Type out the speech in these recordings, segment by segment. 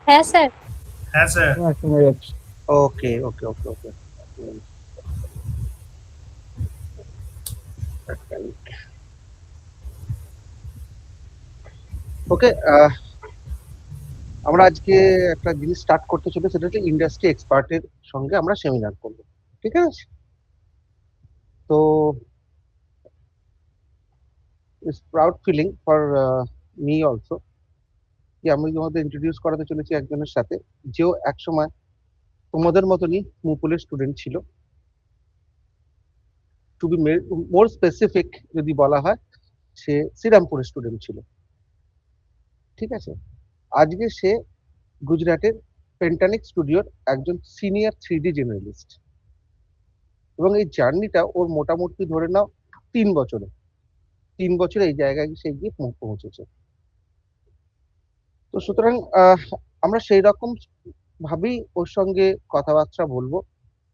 হ্যাঁ স্যার। হ্যাঁ স্যার। শোনা যাচ্ছে। ওকে ওকে ওকে ওকে ওকে। আমরা আজকে একটা জিনিস স্টার্ট করতে চলে, সেটা হচ্ছে ইন্ডাস্ট্রি এক্সপার্টের সঙ্গে আমরা সেমিনার করবো, ঠিক আছে? তো it's proud feeling for me also যে আমি তোমাদের ইন্ট্রোডিউস করাতে চলেছি একজনের সাথে, যেও একসময় তোমাদের মতনই মুকুলের স্টুডেন্ট ছিল। টু বি মোর স্পেসিফিক যদি বলা হয়, সে শ্রীরামপুরের স্টুডেন্ট ছিল, ঠিক আছে? আজকে সে গুজরাটের পেন্টানিক স্টুডিওর একজন সিনিয়র 3D জেনারেলিস্ট, এবং এই জার্নিটা ওর মোটামুটি ধরে নাও 3 বছরে 3 বছরে এই জায়গায় সে গিয়ে পৌঁছেছে। তো সুতরাং আমরা সেই রকম ভাবেই ওর সঙ্গে কথাবার্তা বলবো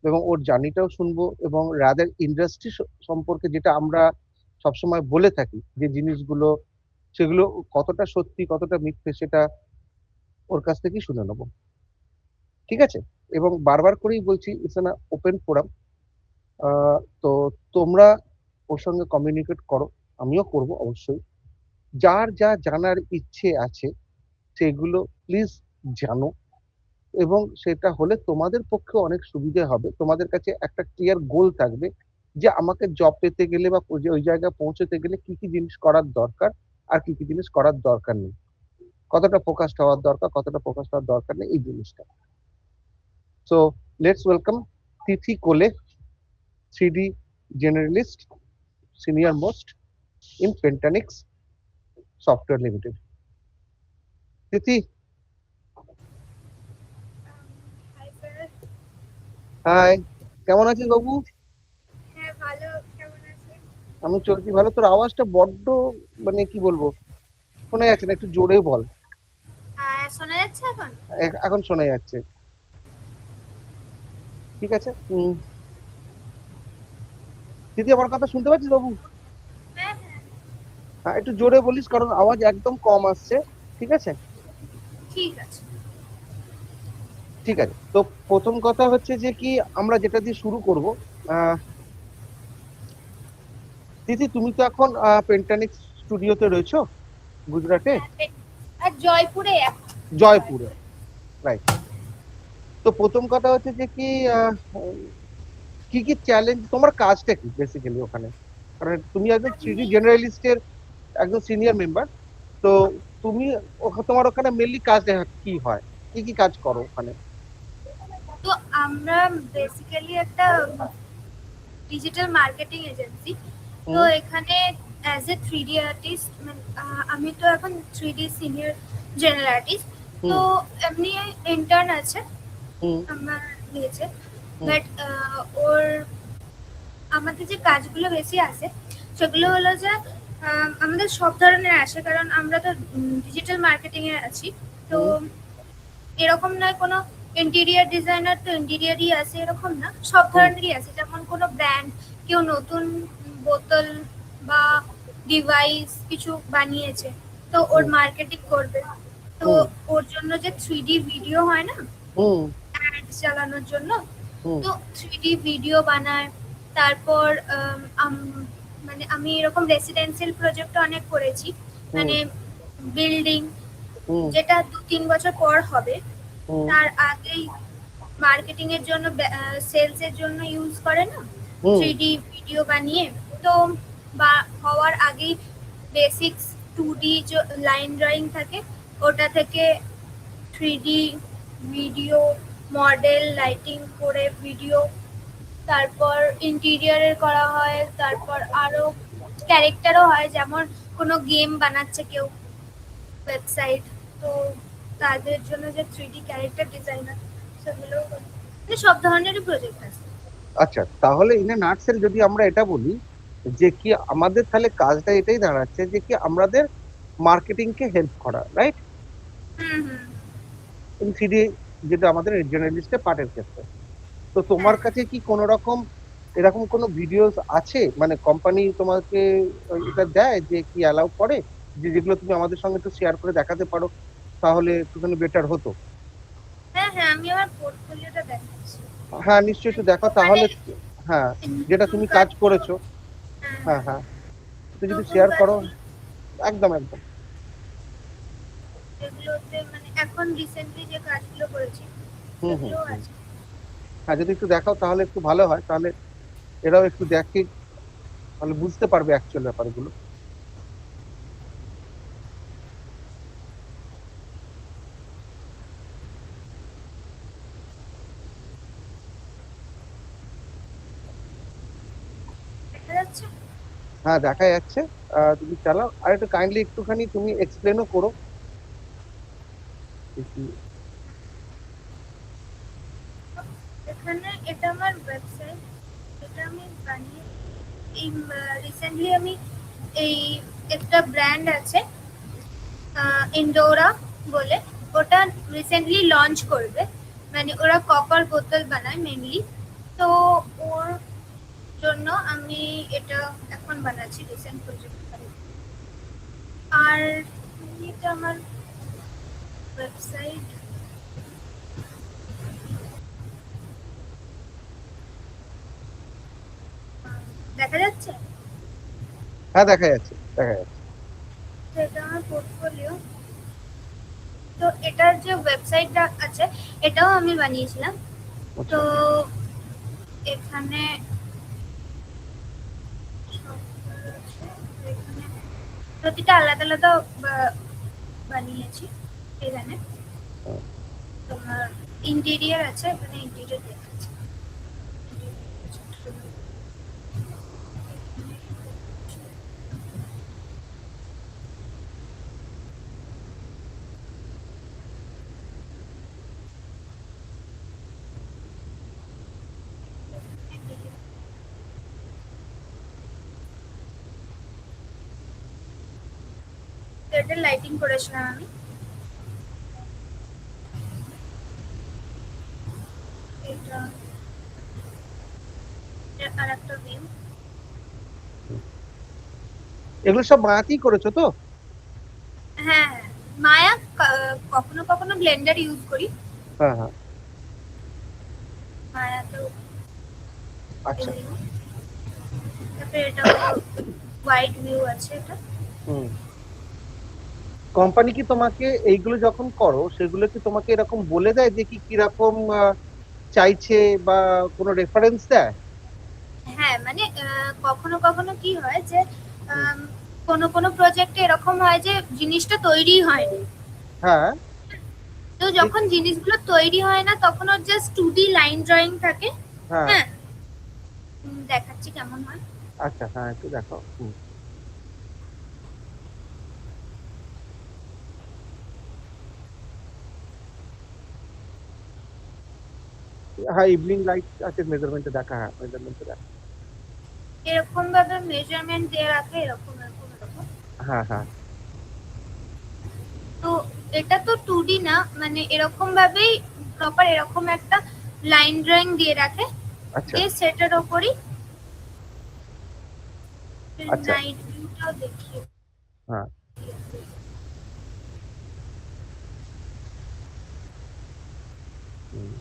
এবং ওর জার্নিটাও শুনবো, এবং রাদার ইন্ডাস্ট্রি সম্পর্কে যেটা আমরা সবসময় বলে থাকি যে জিনিসগুলো, সেগুলো কতটা সত্যি কতটা মিথ্যে সেটা ওর কাছ থেকেই শুনে নেবো, ঠিক আছে? এবং বারবার করেই বলছি, ইটস এন ওপেন ফোরাম। তো তোমরা ওর সঙ্গে কমিউনিকেট করো, আমিও করব অবশ্যই। যার যা জানার ইচ্ছে আছে সেগুলো প্লিজ জানো, এবং সেটা হলে তোমাদের পক্ষে অনেক সুবিধে হবে। তোমাদের কাছে একটা ক্লিয়ার গোল থাকবে যে আমাকে জব পেতে গেলে বা ওই জায়গায় পৌঁছতে গেলে কি কি জিনিস করার দরকার আর কি কি জিনিস করার দরকার নেই, কতটা ফোকাসড হওয়ার দরকার কতটা ফোকাসড হওয়ার দরকার নেই, এই জিনিসটা। সো লেটস ওয়েলকাম তিথি কোলে, 3D generalist, senior most in Pentanix Software Limited. Tithi, hi sir. Hi, কেমন আছিস বাবু? হ্যাঁ ভালো, কেমন আছেন? আমি চলছি ভালো। তোর আওয়াজটা বড্ড, মানে কি বলবো, শোনা যাচ্ছে না, একটু জোরে বল। শোনা যাচ্ছে এখন? এখন শোনা যাচ্ছে, ঠিক আছে। দিদি আমার কথা শুনতে পাচ্ছিস বাবু? হ্যাঁ হ্যাঁ হ্যাঁ, একটু জোরে বলিস কারণ আওয়াজ একদম কম আসছে, ঠিক আছে? ঠিক আছে। ঠিক আছে, তো প্রথম কথা হচ্ছে যে কি, আমরা যেটা দিয়ে শুরু করব, দিদি তুমি তো এখন পেন্টানিক্স স্টুডিওতে রয়েছো গুজরাটে, আর জয়পুরে জয়পুরে, রাইট? তো প্রথম কথা হচ্ছে যে কি কি কি চ্যালেঞ্জ, তোমার কাজটা কি বেসিক্যালি ওখানে? কারণ তুমি একজন 3D জেনারেলিস্টের একজন সিনিয়র মেম্বার, তো তুমি তোমার ওখানে মেনলি কাজটা কি হয়, কি কি কাজ করো ওখানে? তো আমরা বেসিক্যালি একটা ডিজিটাল মার্কেটিং এজেন্সি। তো এখানে অ্যাজ এ 3D আর্টিস্ট, আমি তো এখন 3D সিনিয়র জেনারেল আর্টিস্ট। তো এমনি ইন্টার্ন আছে আমার নিয়েছে, বাট ওর আমাদের যে কাজগুলো বেশি আসে সেগুলো হলো যে আমাদের সব ধরনের আসে, কারণ আমরা তো ডিজিটাল মার্কেটিং এ আছি। তো এরকম নয় কোনো ইন্টেরিয়ার ডিজাইনার তো ইন্টেরিয়ারই আছে এরকম না, সব ধরনেরই আছে। যেমন কোনো ব্র্যান্ড কেউ নতুন বোতল বা ডিভাইস কিছু বানিয়েছে, তো ওর মার্কেটিং করবে। তো ওর জন্য যে 3D ভিডিও হয় না অ্যাড চালানোর জন্য, তো 3D ভিডিও বানায়। তারপর মানে আমি এরকম রেসিডেন্সিয়াল প্রজেক্ট অনেক করেছি, মানে বিল্ডিং যেটা 2-3 বছর পর হবে, তার আগেই মার্কেটিং এর জন্য সেলস এর জন্য ইউজ করে না 3D ভিডিও বানিয়ে। তো বা হওয়ার আগেই বেসিক্স 2D যে লাইন ড্রয়িং থাকে ওটা থেকে 3D ভিডিও মডেল লাইটিং করে ভিডিও, তারপর ইন্টেরিয়রের করা হয়, তারপর আরো ক্যারেক্টারও হয়, যেমন কোনো গেম বানাচ্ছে কেউ ওয়েবসাইট, তো তাদের জন্য যে 3D ক্যারেক্টার ডিজাইনার সেগুলো, মানে সব ধরনেরই প্রজেক্ট আছে। আচ্ছা, তাহলে ইন নাটসেল যদি আমরা এটা বলি যে কি আমাদের তাহলে কাজটা এটাই দাঁড়াচ্ছে যে কি আমাদের মার্কেটিং কে হেল্প করা, রাইট? ইন 3D, যেটা আমাদের জার্নালিস্টের পার্টের ক্ষেত্রে। তো তোমার কাছে কি কোনো রকম এরকম কোনো ভিডিওস আছে, মানে কোম্পানি তোমাকে এটা দেয় যে কি অ্যালাউ করে, যে যেগুলো তুমি আমাদের সঙ্গে একটু শেয়ার করে দেখাতে পারো? তাহলে একটুখানি বেটার হতো। হ্যাঁ হ্যাঁ, আমি আমার পোর্টফোলিওটা দেখাচ্ছি। হ্যাঁ নিশ্চয়ই একটু দেখো ওখানে তাহলে। হ্যাঁ, যেটা নতুন তুমি কাজ কাজগুলো, করেছো। হ্যাঁ হ্যাঁ হ্যাঁ, হ্যাঁ, একটু যদি নতুন শেয়ার করো। কাজগুলো একদম একদম। যেগুলোতে মানে এখন রিসেন্টলি যে কাজগুলো করেছি হুম হুম সেগুলোও হুম। আছে। হ্যাঁ যদি একটু দেখাও তাহলে একটু ভালো হয়, তাহলে এরাও একটু দেখে, তাহলে বুঝতে পারবে অ্যাকচুয়াল ব্যাপারগুলো। দেখা যাচ্ছে? হ্যাঁ দেখা যাচ্ছে। তুমি চালাও, আর একটু কাইন্ডলি একটুখানি তুমি এক্সপ্লেনও করো একটু। এখানে এটা আমার ওয়েবসাইট, এটা আমি বানিয়ে এই রিসেন্টলি আমি এই একটা ব্র্যান্ড আছে ইন্ডোরা বলে, ওটা রিসেন্টলি লঞ্চ করবে। মানে ওরা কপার বোতল বানায় মেনলি, তো ওর জন্য আমি এটা এখন বানাচ্ছি রিসেন্ট প্রজেক্ট। আর এটা আমার ওয়েবসাইট। দেখা যাচ্ছে? হ্যাঁ দেখা যাচ্ছে, দেখা যাচ্ছে। তো এটা আমার পোর্টফোলিও। তো এটার যে ওয়েবসাইটটা আছে এটাও আমি বানিয়েছিলাম। আচ্ছা তো এখানে এখানে প্রতিটা আলাদা আলাদা বানিয়েছি। এখানে হ্যাঁ। তোমার ইন্টেরিয়ার আছে, এখানে ইন্টেরিয়ার দেখাচ্ছি। তো এটা লাইটিং করেছিলাম আমি। এটা আর একটা ভিউ। এগুলো সব মায়াতেই করেছো তো? হ্যাঁ হ্যাঁ, মায়া কখনো কখনো ব্লেন্ডার ইউজ করি। হ্যাঁ হ্যাঁ। মায়া তো আচ্ছা। তারপরে এটা হোয়াইট ভিউ আছে এটা। হুম। কোম্পানি কি তোমাকে এইগুলো যখন করো সেগুলো কি তোমাকে এরকম বলে দেয় যে কি কিরকম চাইছে, বা কোনো রেফারেন্স দেয়? হ্যাঁ মানে কখনো কখনো কি হয় যে হুম। কোনো কোনো প্রজেক্টে এরকম হয় যে জিনিসটা তৈরি হয়নি। হ্যাঁ তো ঠিক। যখন জিনিসগুলো তৈরি হয় না তখন ওর জাস্ট 2D লাইন ড্রয়িং থাকে। হ্যাঁ। হ্যাঁ, দেখাচ্ছি কেমন হয়। আচ্ছা হ্যাঁ একটু দেখো। হুম। হ্যাঁ ইভিনিং লাইট আছে, মেজারমেন্টে দেখা, হ্যাঁ মেজারমেন্টে দেখা। এরকম ভাবে মেজারমেন্ট দিয়ে রাখে, এরকম এরকম এরকম। হ্যাঁ হ্যাঁ। তো এটা তো 2D না, মানে এরকম ভাবেই প্রপার এরকম একটা লাইন ড্রয়িং দিয়ে রাখে, আচ্ছা দিয়ে সেটার ওপরই আচ্ছা। নাইট ভিউটাও দেখিয়ে। হ্যাঁ। হুম।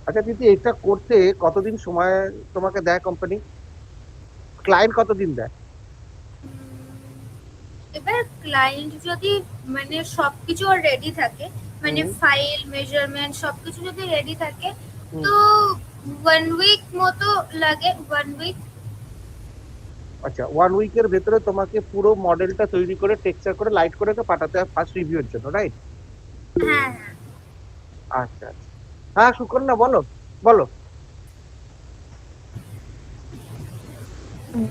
আচ্ছা দিদি, এটা করতে কতদিন সময় তোমাকে দেয় কোম্পানি? ক্লায়েন্ট কতদিন দেয়? এবার ক্লায়েন্ট যদি মানে সবকিছু রেডি থাকে, মানে হুম ফাইল মেজারমেন্ট সবকিছু যদি রেডি থাকে, হুম। তো 1 উইক মতো লাগে, 1 উইক। আচ্ছা, 1 উইকের ভেতরে তোমাকে পুরো মডেলটা তৈরি করে টেক্সচার করে লাইট করে ওকে পাঠাতে হয় ফার্স্ট রিভিউর জন্য, রাইট? হ্যাঁ হ্যাঁ। আচ্ছা আচ্ছা। হ্যাঁ সুকন্যা বলো, বলো।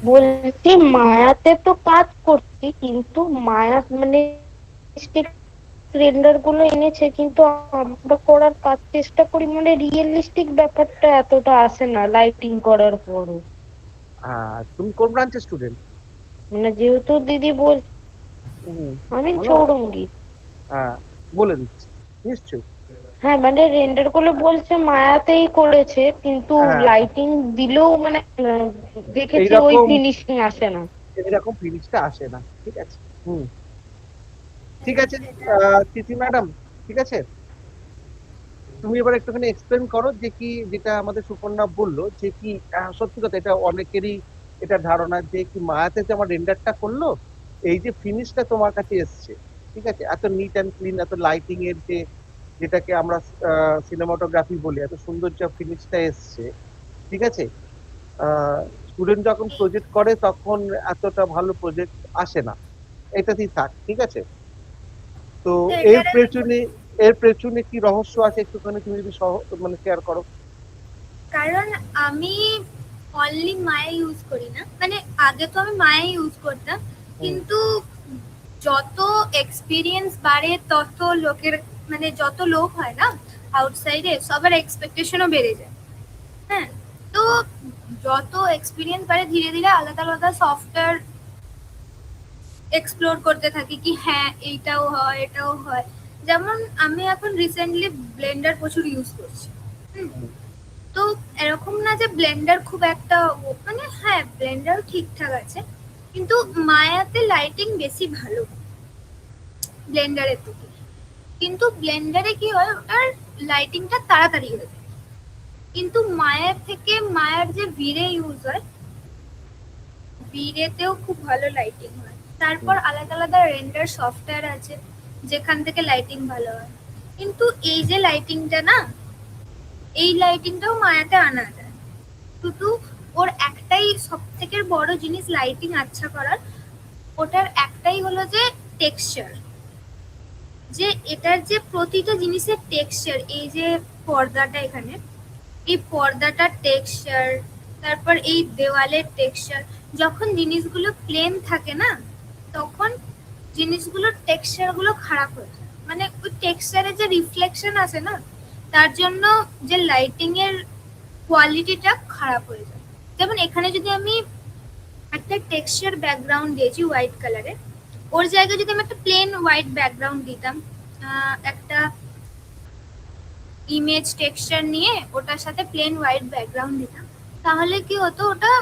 বলছি মায়াতে তো কাজ করছি, কিন্তু মায়া মানে রেন্ডার গুলো এনেছে, কিন্তু আমরা করার কাজ চেষ্টা করি, মানে রিয়েলিস্টিক ব্যাপারটা এতটা আসে না লাইটিং করার পরও। তুমি কোন ব্রাঞ্চের স্টুডেন্ট? মানে যেহেতু দিদি বল, হুম। আমি বলো। চৌরঙ্গি। হ্যাঁ বলে দিচ্ছি, নিশ্চয়ই। হ্যাঁ মানে রেন্ডার করলে বলছে মায়াতেই করেছে, কিন্তু হ্যাঁ, লাইটিং দিলেও মানে দেখেছি ওই এইরকম ফিনিশিং আসে না। এরকম ফিনিশটা আসে না। ঠিক আছে। হুম। ঠিক হ্যাঁ আছে। সেটা। তিথি ম্যাডাম, ঠিক আছে, তুমি এবার একটুখানি এক্সপ্লেন করো যে কি, যেটা আমাদের সুপর্ণা বললো যে কি, সত্যি কথা এটা অনেকেরই এটা ধারণা যে কি মায়াতে যে আমার রেন্ডারটা করলো, এই যে ফিনিশটা তোমার কাছে এসছে, ঠিক আছে, এত নিট অ্যান্ড ক্লিন, এত লাইটিং এর যে, যেটাকে আমরা সিনেমাটোগ্রাফি বলি, এত সুন্দর যে ফিনিশটা এসছে, ঠিক আছে, স্টুডেন্ট যখন প্রজেক্ট করে তখন এতটা ভালো প্রজেক্ট আসে না, এটাতেই থাক, ঠিক আছে। তো তো এর এটার আমি পেছনে এর পেছনে কি রহস্য আছে একটুখানি তুমি যদি মানে শেয়ার করো। কারণ আমি অনলি মায়া ইউজ করি না, মানে আগে তো আমি মায়া ইউজ করতাম, হুম। কিন্তু যত এক্সপিরিয়েন্স বাড়ে তত লোকের, মানে যত লোক হয় না আউটসাইডে, সবার এক্সপেকটেশনও বেড়ে যায়। হ্যাঁ, তো যত এক্সপিরিয়েন্স বাড়ে ধীরে ধীরে আলাদা আলাদা সফটওয়্যার এক্সপ্লোর করতে থাকি, কি হ্যাঁ এইটাও হয় এটাও হয়। যেমন আমি এখন রিসেন্টলি ব্লেন্ডার প্রচুর ইউজ করছি। হুম, হুম। তো এরকম না যে ব্লেন্ডার খুব একটা মানে হ্যাঁ ব্লেন্ডারও ঠিকঠাক আছে, কিন্তু মায়াতে লাইটিং বেশি ভালো ব্লেন্ডারের থেকে। কিন্তু ব্লেন্ডারে কি হয়, ওটার লাইটিংটা তাড়াতাড়ি হয়ে যায়, কিন্তু মায়ার থেকে মায়ার যে ভিরে ইউজ হয়, ভিরেতেও খুব ভালো লাইটিং হয়। তারপর হুম। আলাদা আলাদা রেন্ডার সফটওয়্যার আছে যেখান থেকে লাইটিং ভালো হয়। কিন্তু এই যে লাইটিংটা না, এই লাইটিংটাও মায়াতে আনা যায়, শুধু ওর একটাই সব থেকে বড় জিনিস লাইটিং আচ্ছা করার, ওটার একটাই হলো যে টেক্সচার, যে এটার যে প্রতিটা জিনিসের টেক্সচার, এই যে পর্দাটা এখানে, এই পর্দাটার টেক্সচার, তারপর এই দেওয়ালের টেক্সচার, যখন জিনিসগুলো প্লেন থাকে না তখন জিনিসগুলোর টেক্সচার গুলো খারাপ হয়ে যায়, মানে ওই টেক্সচারে যে রিফ্লেকশন আসে না, তার জন্য যে লাইটিং এর কোয়ালিটিটা খারাপ হয়ে যায়। যেমন এখানে যদি আমি একটা টেক্সচার ব্যাকগ্রাউন্ড দিয়েছি হোয়াইট কালারের, ওর জায়গায় যদি আমি একটা প্লেন হোয়াইট ব্যাকগ্রাউন্ড দিতাম, একটা ইমেজ টেক্সচার নিয়ে ওটার সাথে প্লেন হোয়াইট ব্যাকগ্রাউন্ড দিতাম, তাহলে কি হতো, ওটা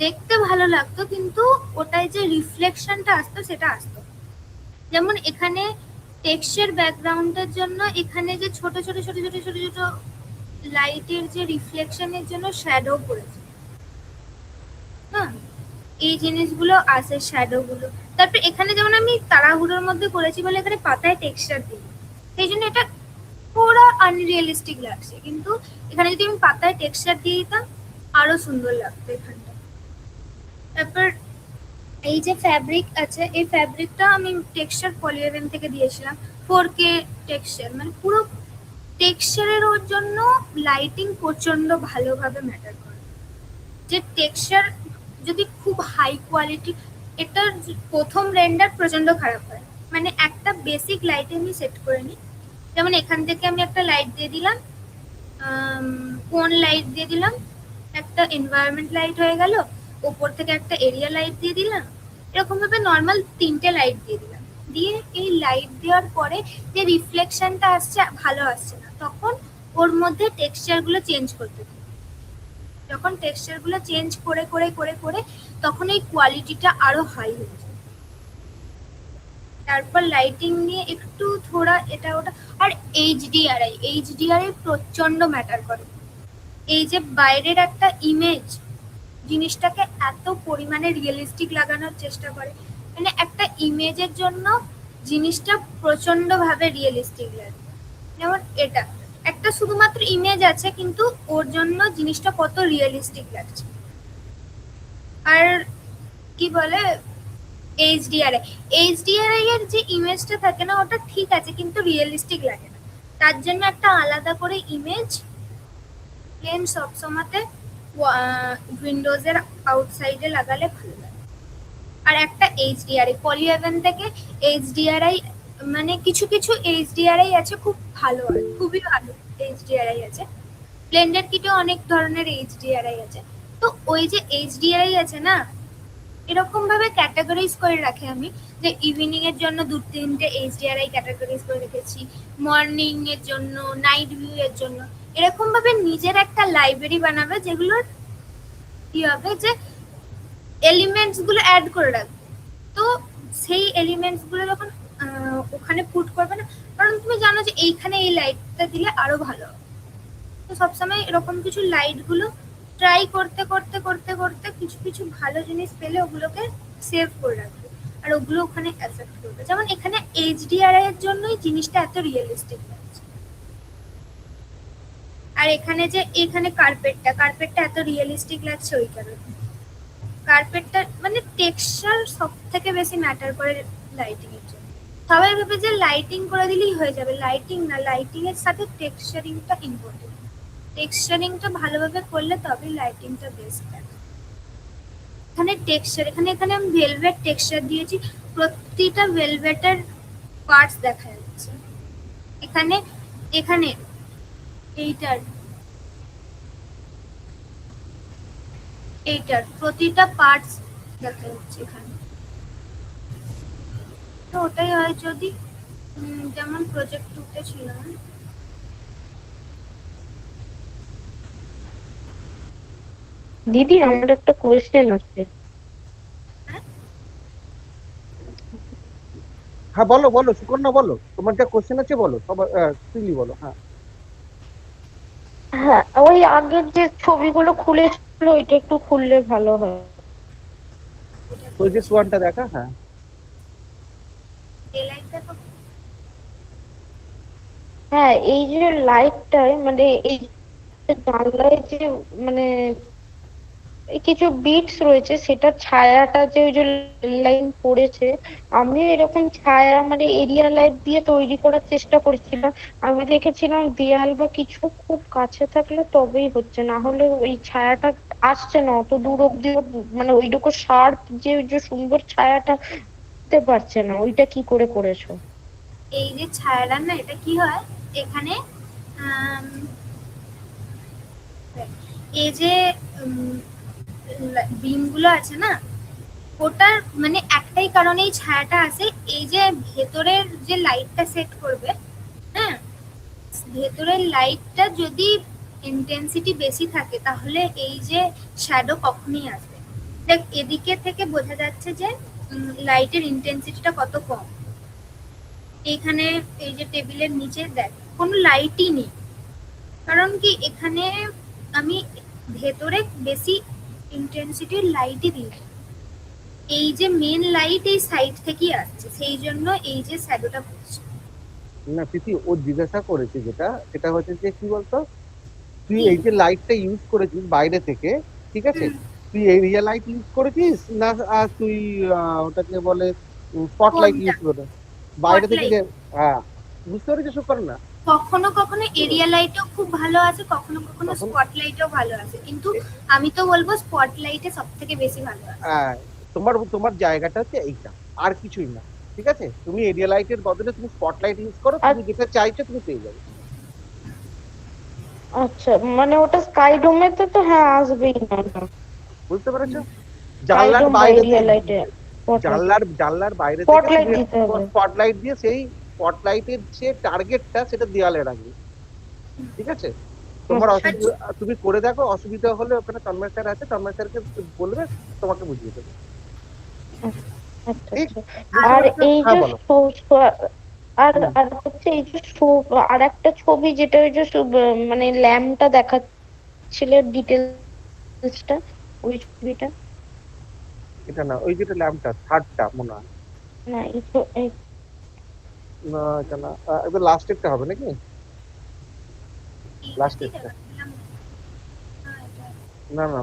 দেখতে ভালো লাগতো কিন্তু ওটায় যে রিফ্লেকশনটা আসতো সেটা আসতো। যেমন এখানে টেক্সচার ব্যাকগ্রাউন্ডের জন্য এখানে যে ছোট ছোট ছোট ছোট ছোট ছোট লাইটের যে রিফ্লেকশনের জন্য শ্যাডো পড়েছে, হ্যাঁ এই জিনিসগুলো আসে শ্যাডো গুলো। তারপর এখানে যেমন আমি তাড়াহুড়োর মধ্যে করেছি বলে এখানে পাতায় টেক্সচার দিই, সেই জন্য এটা পুরো আনরিয়েলিস্টিক লাগছে, কিন্তু এখানে যদি আমি পাতায় টেক্সচার দিয়ে দিতাম আরো সুন্দর লাগতো এখানটা। তারপর এই যে ফ্যাব্রিক আছে, এই ফ্যাব্রিকটা আমি টেক্সচার পলিএভেন থেকে দিয়েছিলাম, 4K টেক্সচার, মানে পুরো টেক্সচারের ওর জন্য লাইটিং প্রচন্ড ভালোভাবে ম্যাটার করে। যে টেক্সচার যদি খুব হাই কোয়ালিটি, এটার প্রথম রেন্ডার প্রচন্ড খারাপ হয়, মানে একটা বেসিক লাইট আমি সেট করে নিই, যেমন এখান থেকে আমি একটা লাইট দিয়ে দিলাম, কোন লাইট দিয়ে দিলাম, একটা এনভায়রনমেন্ট লাইট হয়ে গেল, ওপর থেকে একটা এরিয়া লাইট দিয়ে দিলাম, এরকম ভাবে নর্মাল 3টে লাইট দিয়ে দিলাম, দিয়ে এই লাইট দেওয়ার পরে যে রিফ্লেকশনটা আসছে ভালো আসছে না, তখন ওর মধ্যে টেক্সচার গুলো চেঞ্জ করতে থাকি। যখন টেক্সচার গুলো চেঞ্জ করে করে করে করে তখন এই কোয়ালিটিটা আরো হাই হয়ে যায়। তারপর লাইটিং নিয়ে একটু থোড়া এটা ওটা, আর এইচডিআরআই প্রচন্ড ম্যাটার করে। এই যে বাইরের একটা ইমেজ জিনিসটাকে এত পরিমাণে রিয়েলিস্টিক লাগানোর চেষ্টা করে, মানে একটা ইমেজের জন্য জিনিসটা প্রচন্ড ভাবে রিয়েলিস্টিক লাগে। যেমন এটা একটা শুধুমাত্র ইমেজ আছে কিন্তু ওর জন্য জিনিসটা কত রিয়েলিস্টিক লাগছে। আর কি বলে এইচডিআরআই এর যে ইমেজটা থাকে না ওটা ঠিক আছে কিন্তু রিয়েলিস্টিক লাগে না, তার জন্য একটা আলাদা করে ইমেজ প্লেন সবসময়তে উইন্ডোজের আউটসাইডে লাগালে ভালো লাগে। আর একটা এইচডিআরআই পলিএভেন থেকে এইচডিআরআই, মানে কিছু কিছু এইচডিআরআই আছে খুব ভালো, আর খুবই ভালো এইচডিআরআই আছে। ব্লেন্ডার কিটে অনেক ধরনের এইচডিআরআই আছে, তো ওই যে এইচডিআরআই আছে না, এরকম ভাবে ক্যাটাগরাইজ করে রাখি আমি, যে ইভিনিং এর জন্য 2-3টে এইচডিআরআই ক্যাটাগরাইজ করে রেখেছি, মর্নিং এর জন্য, নাইট ভিউ এর জন্য। এরকম ভাবে নিজের একটা লাইব্রেরি বানাবে, যেগুলোর কি হবে যে এলিমেন্টস গুলো অ্যাড করে রাখবে। তো সেই এলিমেন্টস গুলো যখন ওখানে পুট করবে না, কারণ তুমি জানো যে এইখানে এই লাইটটা দিলে আরো ভালো হবে। তো সবসময় এরকম কিছু লাইট গুলো ট্রাই করতে করতে করতে করতে কিছু কিছু ভালো জিনিস পেলে ওগুলোকে সেভ করে রাখবে, আর ওগুলো ওখানে অ্যাফেক্ট করবে। যেমন এখানে এইচডিআরআই এর জন্যই জিনিসটা এত রিয়েলিস্টিক লাগছে। আর এখানে যে এখানে কার্পেটটা এত রিয়েলিস্টিক লাগছে ওই কারণে। কার্পেটটা মানে টেক্সচার সব থেকে বেশি ম্যাটার করে লাইটিং এর জন্য। সবাই ভেবে যে লাইটিং করে দিলেই হয়ে যাবে, লাইটিং না, লাইটিং এর সাথে টেক্সচারিংটা ইম্পর্টেন্ট। টেক্সচারিংটা ভালোভাবে করলে তবেই লাইটিংটা বেস্ট লাগে। এখানে টেক্সচার, এখানে আমি ভেলভেট টেক্সচার দিয়েছি, প্রতিটা ভেলভেটের পার্টস দেখা যাচ্ছে। এখানে এইটার প্রতিটা পার্টস দেখা যাচ্ছে এখানে। তো ওটাই হয় যদি যেমন প্রজেক্ট 2-তে ছিল। দিদি আমার একটা কোয়েশ্চেন আছে। হ্যাঁ বলো বলো সুকন্যা, বলো তোমার যা কোশ্চেন আছে বলো, সবাই ফ্রিলি বলো। হ্যাঁ হ্যাঁ, ওই আগের যে ছবিগুলো খুলেছিল ওইটা একটু খুললে ভালো হয়। প্রজেক্ট 1টা দেখা। হ্যাঁ হ্যাঁ, এই যে লাইটটায় মানে এই জানলায় যে মানে এই কিছু বিটস রয়েছে, সেটা ছায়াটা যে ওই যে লাইন পড়েছে, আমি এরকম ছায়া মানে এরিয়া লাইট দিয়ে তৈরি করার চেষ্টা করেছিলাম। আমি দেখেছিলাম দেয়াল বা কিছু খুব কাছে থাকলে তবেই হচ্ছে, না হলে ওই ছায়াটা আসছে না অত দূর অব্দি, মানে ওইটুকু শার্প যে ওই যে সুন্দর ছায়াটা দিতে পারছে না। ওইটা কি করে করেছো? এই যে ছায়াটা না, এটা কি হয় এখানে এই যে বিম গুলো আছে না, ওটার মানে একটাই কারণেই ছায়াটা আসে। এই যে ভেতরের যে লাইটটা সেট করবে, হ্যাঁ, ভেতরের লাইটটা যদি ইন্টেন্সিটি বেশি থাকে তাহলে এই যে শ্যাডো কখনই আসবে। দেখ এদিকে থেকে বোঝা যাচ্ছে যে লাইটের ইন্টেন্সিটিটা কত কম। এইখানে এই যে টেবিলের নিচে দেখ কোনো লাইটই নেই, কারণ কি এখানে আমি ভেতরে বেশি ইন্টেন্সিটির লাইটই দিই। এই যে মেন লাইট এই সাইড থেকেই আসছে, সেই জন্য এই যে শ্যাডোটা পড়ছে। না প্রীতি, ও জিজ্ঞাসা করেছে যেটা, সেটা হচ্ছে যে কি বলতো, তুই এই যে লাইটটা ইউজ করেছিস বাইরে থেকে, ঠিক আছে, তুই এরিয়া লাইট ইউজ করেছিস না তুই ওটাকে বলে স্পটলাইট ইউজ করে বাইরে থেকে যে? হ্যাঁ বুঝতে পেরেছিস সুকন্যা? কখনো কখনো এরিয়া লাইটও খুব ভালো আছে, কখনো কখনো স্পটলাইটও ভালো আছে, কিন্তু আমি তো বলবো স্পটলাইটে সবথেকে বেশি ভালো আছে। তোমার জায়গাটা হচ্ছে এইটা, আর কিছুই না, ঠিক আছে? তুমি এরিয়া লাইটের বদলে তুমি স্পটলাইট ইউজ করো, তুমি যেটা চাইছো তুমি পেয়ে যাবে। আচ্ছা, মানে ওটা স্কাই ডোমে তো হ্যাঁ আসবেই না। বুঝতে পেরেছো? জানলার বাইরে জানলার বাইরে স্পটলাইট দিয়ে সেই স্পটলাইটের যে টার্গেটটা সেটা দেয়ালে রাখবে, ঠিক আছে? তোমার অসুবিধা, তুমি করে দেখো, অসুবিধা হলে ওখানে তন্ময় স্যার আছে, তন্ময় স্যারকে বলবে, তোমাকে বুঝিয়ে দেবে। আর এই যে আর হচ্ছে এই যে আর একটা ছবি যেটা ওই যে মানে ল্যাম্পটা দেখাচ্ছিল ডিটেলসটা, ওই ছবিটা। এটা না, ওই যেটা ল্যাম্পটা থার্ডটা মনে হয়। না না এটা না, একদম লাস্টেরটা হবে নাকি? লাস্টেরটা না না,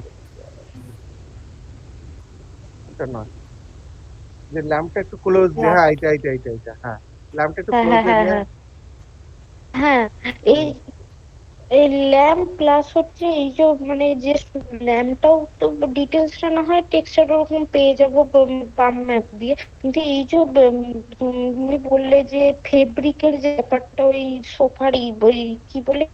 এটা নয়, যে ল্যাম্পটা একটু ক্লোজ দিয়ে। হ্যাঁ এটা এটা এটা এটা হ্যাঁ, ল্যাম্পটা একটু ক্লোজ দিয়ে। হ্যাঁ, এই ল্যাম্প প্লাস হচ্ছে এই যে মানে যে ল্যাম্পটাও তো ডিটেলসটা না হয় টেক্সচার ওরকম পেয়ে যাবো বাম ম্যাপ দিয়ে, কিন্তু এই যে তুমি বললে যে ফেব্রিকের যে ব্যাপারটা ওই সোফারই ওই কি বলে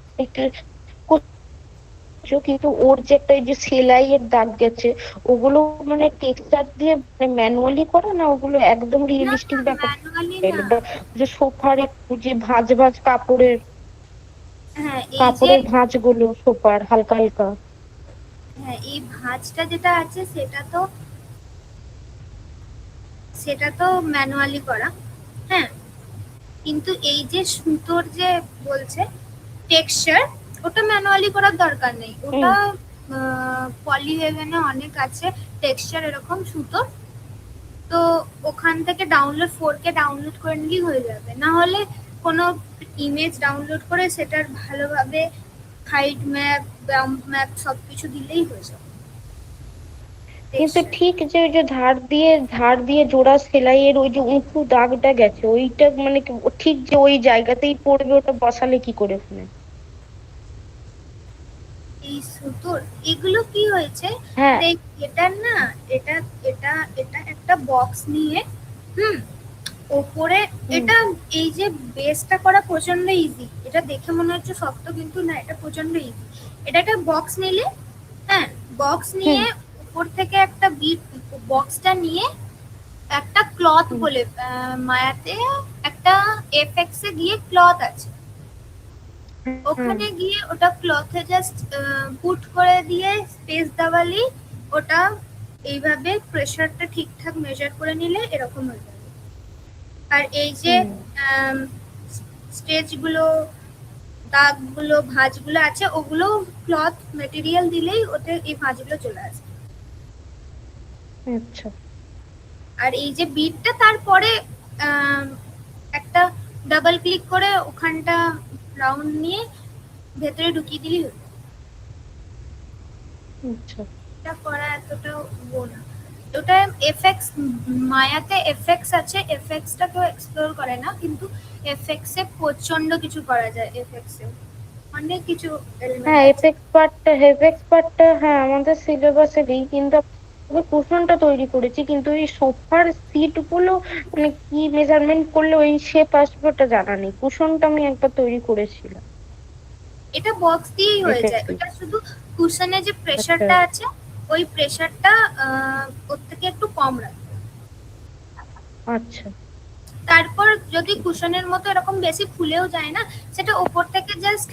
কিন্তু ওর যে একটা এই যে সেলাইয়ের দাগ গেছে, ওগুলো মানে টেক্সচার দিয়ে ম্যানুয়ালি করা, না ওগুলো একদম না রিয়েলিস্টিক না ব্যাপার? ম্যানুয়ালি না। বা যে সোফার একটু যে ভাঁজ ভাঁজ কাপড়ের হ্যাঁ এই যে কাপড়ের ভাঁজগুলো সোফার হালকা হালকা। হ্যাঁ এই ভাঁজটা যেটা আছে সেটা তো ম্যানুয়ালি করা। হ্যাঁ, কিন্তু এই যে সুতোর যে বলছে টেক্সচার, ওটা ম্যানুয়ালি করার দরকার নেই। ওটা পলি হেভেনে অনেক আছে টেক্সচার এরকম সুতোর, তো ওখান থেকে ডাউনলোড করে নিলেই হয়ে যাবে। না হলে কোনো ইমেজ ডাউনলোড করে সেটার ভালোভাবে হাইট ম্যাপ, বাম্প ম্যাপ সবকিছু দিলেই হয়ে যাবে। কিন্তু টেক্সচার ঠিক যে ওই যে ধার দিয়ে জোড়া সেলাইয়ের ওই যে উঁচু দাগটা গেছে, ওইটা মানে ঠিক যে ওই জায়গাতেই পড়বে, ওটা বসালে কি করে ওখানে? এই সুতোর এগুলো কি হয়েছে, হ্যাঁ। দেখ এটার না, এটা এটা এটা একটা বক্স নিয়ে, হুম, ওপরে হুম। এটা এই যে বেসটা করা প্রচন্ড ইজি। এটা দেখে মনে হচ্ছে শক্ত, কিন্তু না, এটা প্রচন্ড ইজি। এটা একটা বক্স নিলে, হ্যাঁ, বক্স হুম। নিয়ে উপর থেকে একটা বিট, বক্সটা নিয়ে একটা ক্লথ হুম। বলে মায়াতে একটা এফএক্স এ গিয়ে ক্লথ আছে, হুম। ওখানে গিয়ে ওটা ক্লথে জাস্ট পুট করে দিয়ে স্পেস দাবালি, ওটা এইভাবে প্রেসারটা ঠিকঠাক মেজার করে নিলে এরকম হয়ে যাবে। আর এই যে স্টেজগুলো, দাগগুলো, ভাঁজগুলো আছে, ওগুলো ক্লথ মেটেরিয়াল দিলেই ওতে এই ভাঁজগুলো চলে আসবে। আচ্ছা। আর এই যে বিটটা তারপরে আম, একটা ডাবল ক্লিক করে ওখানটা রাউন্ড নিয়ে ভেতরে ঢুকিয়ে দিলেই হলো। আচ্ছা। এটা করা এতটা না। ওটা এফএক্স, মায়াতে এফএক্স আছে, এফএক্সটা কেউ এক্সপ্লোর করে না, কিন্তু এফএক্স এ প্রচন্ড কিছু করা যায়। এফএক্স এ অনেক কিছু এলিমেন্ট হ্যাঁ, আছে। এফেক্স পার্টটা হ্যাঁ আমাদের সিলেবাসেরই, কিন্তু আমি কুশনটা তৈরি করেছি, কিন্তু এই সোফার সিট গুলো মানে কি মেজারমেন্ট করলে ওই শেপ আসবে ওটা জানা নেই। কুশনটা আমি একবার তৈরি করেছিলাম এটা বক্স দিয়েই হয়ে যায়। এফেক্টে। ওটা শুধু কুশনে যে আচ্ছা। প্রেসারটা আছে, ওই প্রেসারটা ওর থেকে একটু কম রাখবে। আচ্ছা। তারপর যদি কুশনের মতো এরকম বেশি ফুলেও যায় না, সেটা উপর থেকে জাস্ট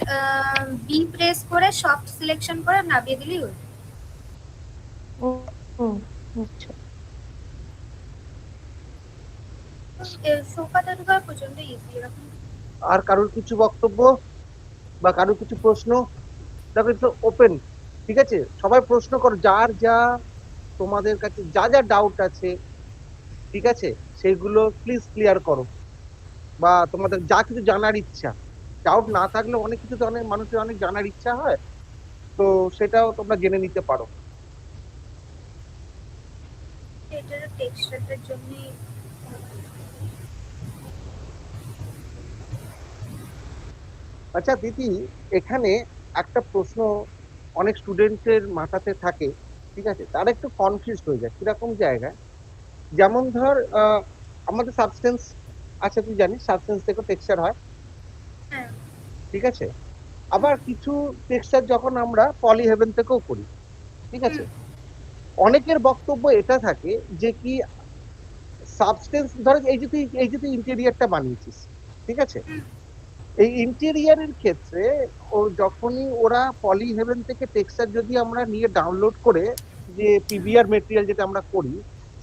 বি প্রেস করে সফট সিলেকশন করে নামিয়ে দিলেই হয়ে যায়। ও। ও, আচ্ছা। সোফা তৈরি করা প্রচন্ড ইজি এরকম। আর কারোর কিছু বক্তব্য বা কারোর কিছু প্রশ্ন? দেখো ইটস ওপেন, ঠিক আছে, সবাই প্রশ্ন করো, যার যা তোমাদের কাছে যা যা ডাউট আছে, ঠিক আছে, সেগুলো প্লিজ ক্লিয়ার করো। বা তোমাদের যা কিছু জানার ইচ্ছা, ডাউট না থাকলে অনেক কিছু তো অনেক মানুষের অনেক জানার ইচ্ছা হয়, তো সেটাও তোমরা জেনে নিতে পারো। এটার টেক্সচারটার জন্য আচ্ছা দিদি, এখানে একটা প্রশ্ন অনেক স্টুডেন্টের মাথাতে থাকে, ঠিক আছে, তারা একটু কনফিউজ হয়ে যায় কিরকম জায়গায়, যেমন ধর আমাদের সাবস্টেন্স আছে, তুই জানিস সাবস্টেন্স থেকে টেক্সচার হয়, হ্যাঁ। ঠিক আছে, আবার কিছু টেক্সচার যখন আমরা পলি হেভেন থেকেও করি, ঠিক আছে। অনেকের বক্তব্য এটা থাকে যে কি সাবস্টেন্স, ধর এই যে তুই ইন্টেরিয়ারটা বানিয়েছিস, ঠিক আছে, এই ইন্টেরিয়ারের ক্ষেত্রে ও যখনই ওরা পলি হেভেন থেকে টেক্সচার যদি আমরা নিয়ে ডাউনলোড করে যে পিভিআর মেটেরিয়াল যেটা আমরা করি,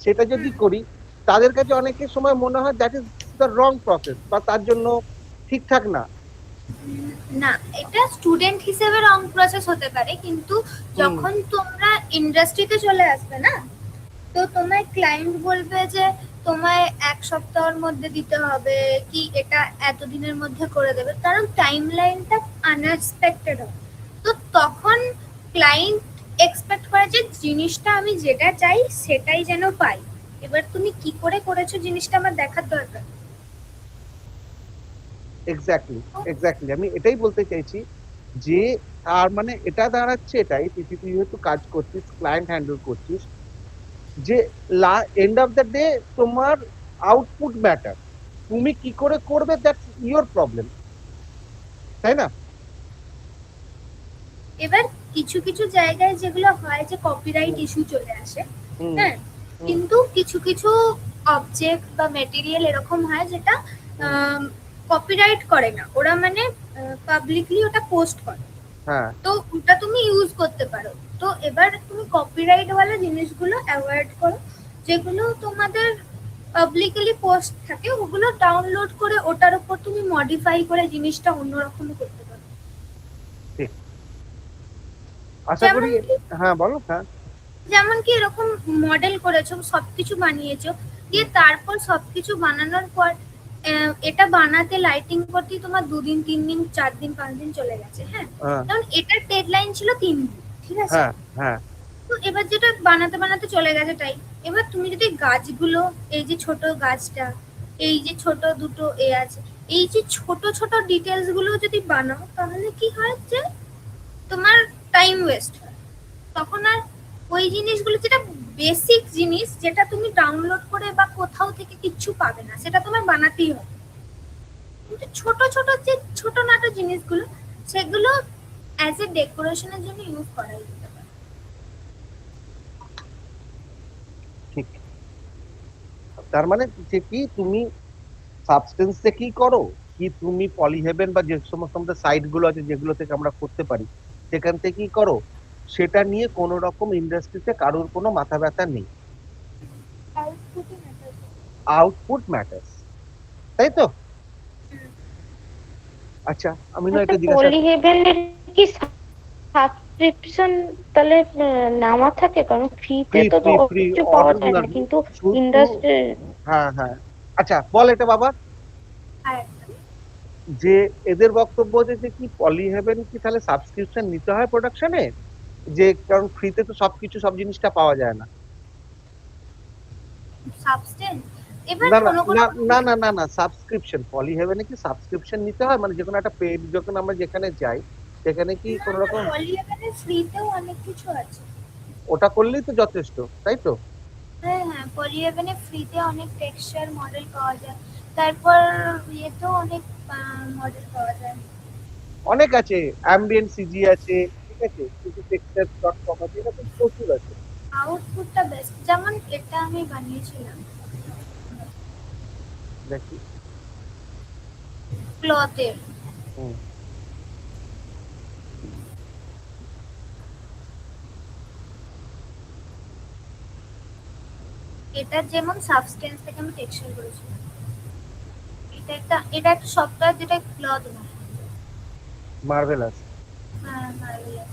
সেটা যদি করি, তাদের কাছে অনেকের সময় মনে হয় that is the wrong process, বা তার জন্য ঠিকঠাক না। না, এটা স্টুডেন্ট হিসেবে রং প্রসেস হতে পারে, কিন্তু যখন তোমরা ইন্ডাস্ট্রিতে চলে আসবে না, তো তোমায় ক্লায়েন্ট বলবে যে তোমায় 1 সপ্তাহের মধ্যে দিতে হবে, কি এটা এতদিনের মধ্যে করে দেবে, কারণ টাইম লাইনটা আনএক্সপেক্টেড হয়। তো তখন ক্লায়েন্ট এক্সপেক্ট করে যে জিনিসটা আমি যেটা চাই সেটাই যেন পাই। এবার তুমি কি করে করেছো জিনিসটা আমার দেখার দরকার। এক্স্যাক্টলি, এক্স্যাক্টলি, আমি এটাই বলতে চাইছি যে আর মানে এটা দাঁড়াচ্ছে এটাই, তুই যেহেতু কাজ করছিস, ক্লায়েন্ট হ্যান্ডেল করছিস, যে এন্ড অফ দ্য ডে তোমার আউটপুট ম্যাটার, তুমি কি করে করবে দ্যাটস ইওর প্রবলেম, তাই না? এবার কিছু কিছু জায়গায় যেগুলো হয় যে কপিরাইট ইস্যু চলে আসে, হুম হ্যাঁ, হুম কিন্তু কিছু কিছু অবজেক্ট বা মেটেরিয়াল এরকম হয় যেটা হুম, কপিরাইট করে না, ওরা মানে পাবলিকলি ওটা পোস্ট করে, হ্যাঁ তো ওটা তুমি ইউজ করতে পারো। তো এবার তুমি কপিরাইট ওয়ালা জিনিসগুলো অ্যাভয়েড করো, যেগুলো তোমাদের পাবলিকলি পোস্ট থাকে ওগুলো ডাউনলোড করে ওটার উপর তুমি মডিফাই করে জিনিসটা অন্যরকম করতে পারো। ঠিক, আশা করি। যেমন কি হ্যাঁ বলো, হ্যাঁ। যেমন কি এরকম মডেল করেছো, সবকিছু বানিয়েছো, দিয়ে তারপর সবকিছু বানানোর পর এটা বানাতে লাইটিং করতেই তোমার 2 দিন 3 দিন 4 দিন 5 দিন চলে গেছে, হ্যাঁ, হ্যাঁ কারণ এটার ডেডলাইন ছিল 3 দিন, ঠিক আছে। হ্যাঁ হ্যাঁ তো এবার যেটা বানাতে বানাতে চলে গেছে তাই, এবার তুমি যদি গাছগুলো, এই যে ছোট গাছটা, এই যে ছোট দুটো এ আছে, এই যে ছোট ছোট ডিটেলস গুলো যদি বানাও তাহলে কি হয় যে তোমার টাইম ওয়েস্ট হয়, তখন আর ওই জিনিসগুলো যেটা বেসিক জিনিস যেটা তুমি ডাউনলোড করে বা কোথাও থেকে কিচ্ছু পাবে না, সেটা তোমার বানাতেই হবে। কিন্তু ছোট ছোট যে ছোট নাটো জিনিসগুলো, সেগুলো অ্যাজ এ ডেকোরেশনের জন্য ইউজ করাই যেতে পারে। ঠিক। তার মানে যে কি তুমি সাবস্টেন্সে কি করো, কি তুমি পলিহেভেন বা যে সমস্ত আমাদের সাইট গুলো আছে যেগুলো থেকে আমরা করতে পারি সেখান থেকে কি করো, সেটা নিয়ে কোনো রকম ইন্ডাস্ট্রিতে কারোর কোনো মাথা ব্যথা নেই। আউটপুটই ম্যাটার করে। আউটপুট ম্যাটার্স, তাই তো? আচ্ছা, আমি না আচ্ছা, এটা জিজ্ঞাসা। পলিহেভেনের কি সাবস্ক্রিপশন তাহলে নেওয়া থাকে? কারণ ফ্রিতে ফ্রি তো ফ্রি ফ্রি কিছু পাওয়া যায় না, কিন্তু শুধু। ইন্ডাস্ট্রি। হ্যাঁ হ্যাঁ। আচ্ছা বল এটা বাবা, আর যে এদের বক্তব্য যে কি পলিহেভেন কি তাহলে সাবস্ক্রিপশন নিতে হয় প্রোডাকশনে, যে কারণ ফ্রিতে তো সবকিছু সব জিনিসটা পাওয়া যায় না। সাবস্টেন্স, এবার না না কোনো কোনো না না না না না সাবস্ক্রিপশন, পলিহেভেনে কি সাবস্ক্রিপশন নিতে হয়, মানে যে কোনো একটা পেড যখন আমরা যেখানে যাই সেখানে কি কোনো রকম? পলিহেভেনে ফ্রিতেও অনেক কিছু আছে। ওটা করলেই তো যথেষ্ট, তাই তো? হ্যাঁ হ্যাঁ, পলিহেভেনে ফ্রিতে অনেক টেক্সচার মডেল পাওয়া যায়, তারপর ইয়েতেও অনেক মডেল পাওয়া যায়। অনেক আছে, অ্যাম্বিয়েন্ট সিজি আছে, ঠিক আছে, কিছু টেক্সচার ডট কম আছে, এরকম প্রচুর আছে। আউটপুটটা বেস্ট, যেমন এটা আমি বানিয়েছিলাম দেখি। ক্লথের। হুম এটা যেমন সাবস্টেন্স থেকে আমি টেক্সচার করেছিলাম, এটা একটা সফটওয়্যার যেটা ক্লথ বানায়। মার্ভেলাস। হ্যাঁ marvelous।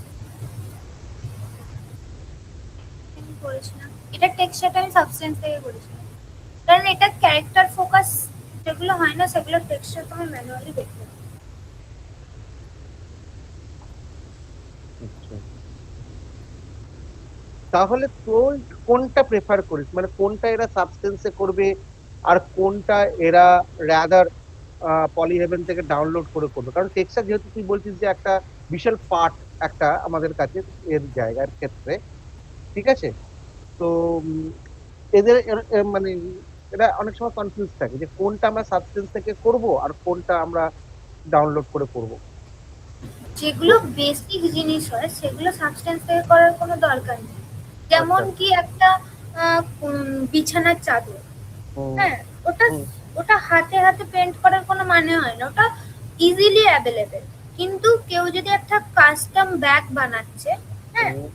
আমি করেছিলাম এটা, টেক্সচারটা আমি সাবস্টেন্স থেকে করেছিলাম, কারণ এটা ক্যারেক্টার ফোকাস যেগুলো হয় না সেগুলো টেক্সচার তুমি ম্যানুয়ালি দেখতে পাবে। আচ্ছা, তাহলে তুই কোনটা প্রেফার করিস, মানে কোনটা এরা সাবস্টেন্সে করবে আর কোনটা এরা রাদার পলিহেভেন থেকে ডাউনলোড করে করবে? কারণ টেক্সচার যেহেতু তুই বলছিস যে একটা বিশাল পার্ট একটা আমাদের কাছে এর জায়গার ক্ষেত্রে, ঠিক আছে, তো এদের মানে এরা অনেক সময় কনফিউজ থাকে যে কোনটা আমরা সাবস্টেন্স থেকে করব আর কোনটা আমরা ডাউনলোড করে করব। যেগুলো বেসিক জিনিস হয় সেগুলো সাবস্টেন্স থেকে করার কোনো দরকার নেই। যেমন আচ্ছা। কি একটা বিছানার চাদর, হুম হ্যাঁ, ওটা হুম ওটা হাতে হাতে পেন্ট করার কোনো মানে হয় না, ওটা ইজিলি অ্যাভেলেবেল। কিন্তু কেউ যদি একটা কাস্টম ব্যাগ বানাচ্ছে, হ্যাঁ, হুম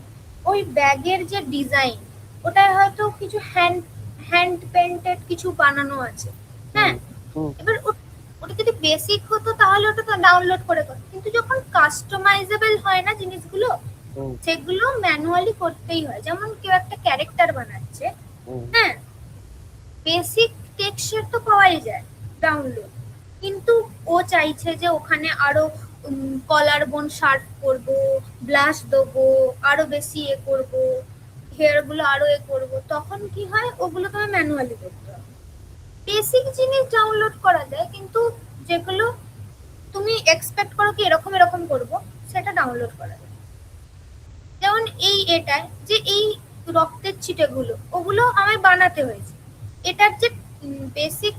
ওই ব্যাগের যে ডিজাইন, ওটায় হয়তো কিছু হ্যান্ড হ্যান্ড পেন্টেড কিছু বানানো আছে, হুম হ্যাঁ, হুম এবার ওটা যদি বেসিক হতো তাহলে ওটা তো ডাউনলোড করে করতো, কিন্তু যখন কাস্টমাইজেবল হয় না জিনিসগুলো, হুম সেগুলো ম্যানুয়ালি করতেই হয়। যেমন কেউ একটা ক্যারেক্টার বানাচ্ছে, হুম হ্যাঁ, বেসিক টেক্সচার তো পাওয়াই যায় ডাউনলোড, কিন্তু ও চাইছে যে ওখানে আরো কলার বোন শার্প করবো, ব্লাশ দেবো, আরো বেশি এ করবো, হেয়ার গুলো আরো এ করবো, তখন কি হয় ওগুলো তোমার ম্যানুয়ালি করতে হবে। বেসিক জিনিস ডাউনলোড করা যায়, কিন্তু যেগুলো তুমি এক্সপেক্ট করো কি এরকম এরকম করবো, সেটা ডাউনলোড করা যায়। যেমন এটায় যে এই রক্তের ছিটেগুলো, ওগুলো আমায় বানাতে হয়েছে। এটার যে বেসিক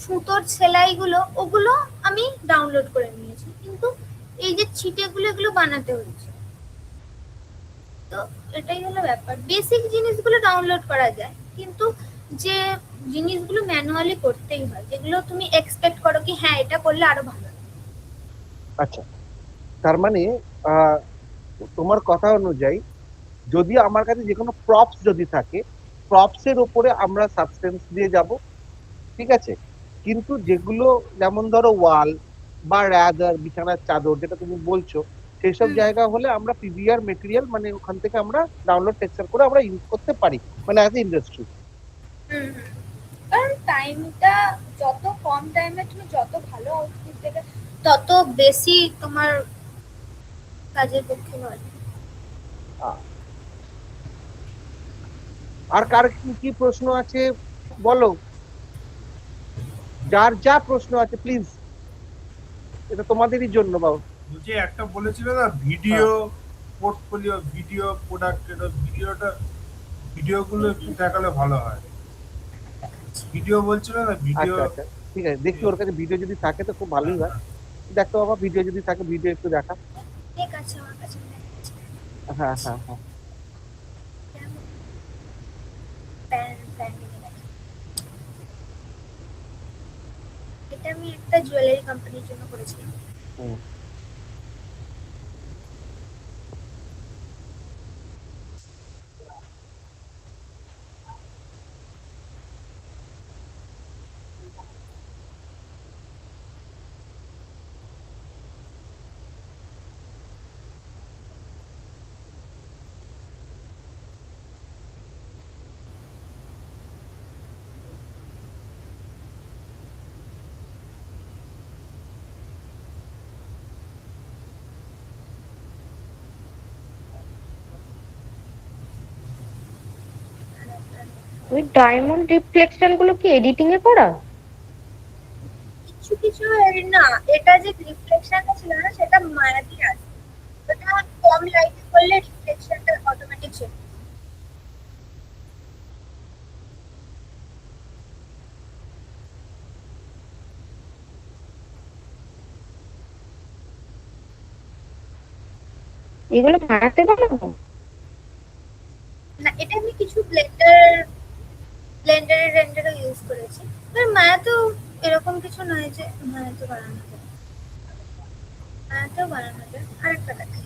সুতোর সেলাইগুলো, ওগুলো আমি ডাউনলোড করে নিয়েছি, কিন্তু এই যে ছিটেগুলো এগুলো বানাতে হয়েছে। তো এটাই হলো ব্যাপার, বেসিক জিনিসগুলো ডাউনলোড করা যায়, কিন্তু যে জিনিসগুলো ম্যানুয়ালি করতেই হয়, যেগুলো তুমি এক্সপেক্ট করো কি হ্যাঁ এটা করলে আরো ভালো হবে। আচ্ছা, তার মানে আহ, তোমার কথা অনুযায়ী যদি আমার কাছে যে কোনো প্রপস যদি থাকে, প্রপস এর উপরে আমরা সাবস্টেন্স দিয়ে যাব, ঠিক আছে। কিন্তু যেগুলো যেমন ধরো ওয়াল বা র্যাদার বিছানার চাদর যেটা তুমি বলছো, সেসব হুম জায়গা হলে আমরা পিভিআর মেটেরিয়াল মানে ওখান থেকে আমরা ডাউনলোড টেক্সচার করে আমরা ইউজ করতে পারি, মানে অ্যাজ ইন্ডাস্ট্রি। হুম হুম। কারণ টাইমটা, যত কম টাইমে তুমি যত ভালো আউটপুট দেবে তত বেশি তোমার কাজের পক্ষে ভালো। আর কার কি কি প্রশ্ন আছে বলো, যার যা প্রশ্ন আছে প্লিজ, এটা তোমাদেরই জন্য বাবু। বলছি একটা বলেছিল না হ্যাঁ, ভিডিও পোর্টফোলিও, ভিডিও প্রোডাক্ট, এটা ভিডিওগুলো একটু দেখালে ভালো হয়। ভিডিও বলছিল না, ভিডিও। আচ্ছা আচ্ছা, ঠিক আছে, দেখি ওর কাছে ভিডিও যদি থাকে তো খুব ভালোই হয়। দেখতো বাবা, ভিডিও যদি থাকে ভিডিও একটু দেখা। ঠিক আছে, আমার কাছে হ্যাঁ হ্যাঁ হ্যাঁ। প্যান প্যান এটা আমি একটা জুয়েলারি কোম্পানির জন্য করেছিলাম। হুম। ওই ডায়মন্ড রিফ্লেকশন গুলো কি এডিটিং এ করা? কিছু কিছু না, এটা যে রিফ্লেকশনটা ছিল না সেটা মায়াবী আছে, ওটা কম লাইট করলে রিফ্লেকশনটা অটোমেটিক চলে যায়। এগুলো বানাতে বানাবো? না, এটা আমি কিছু ব্লেন্ডারের রেন্ডারও ইউজ করেছি। আর মায়া তো এরকম কিছু নয় যে মায়া তো বানানো যায়, মায়াতেও বানানো যায়। আরেকটা দেখাই।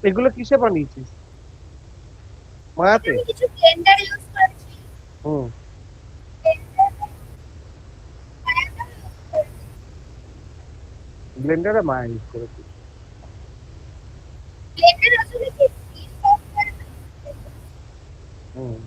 এগুলো কিসে বানিয়েছিস? মায়াতে? আমি কিছু ব্লেন্ডার ইউজ করেছি। হুম। ব্লেন্ডারে মায়া ইউজ করেছিস? ব্লেন্ডার আসলে কি হুম।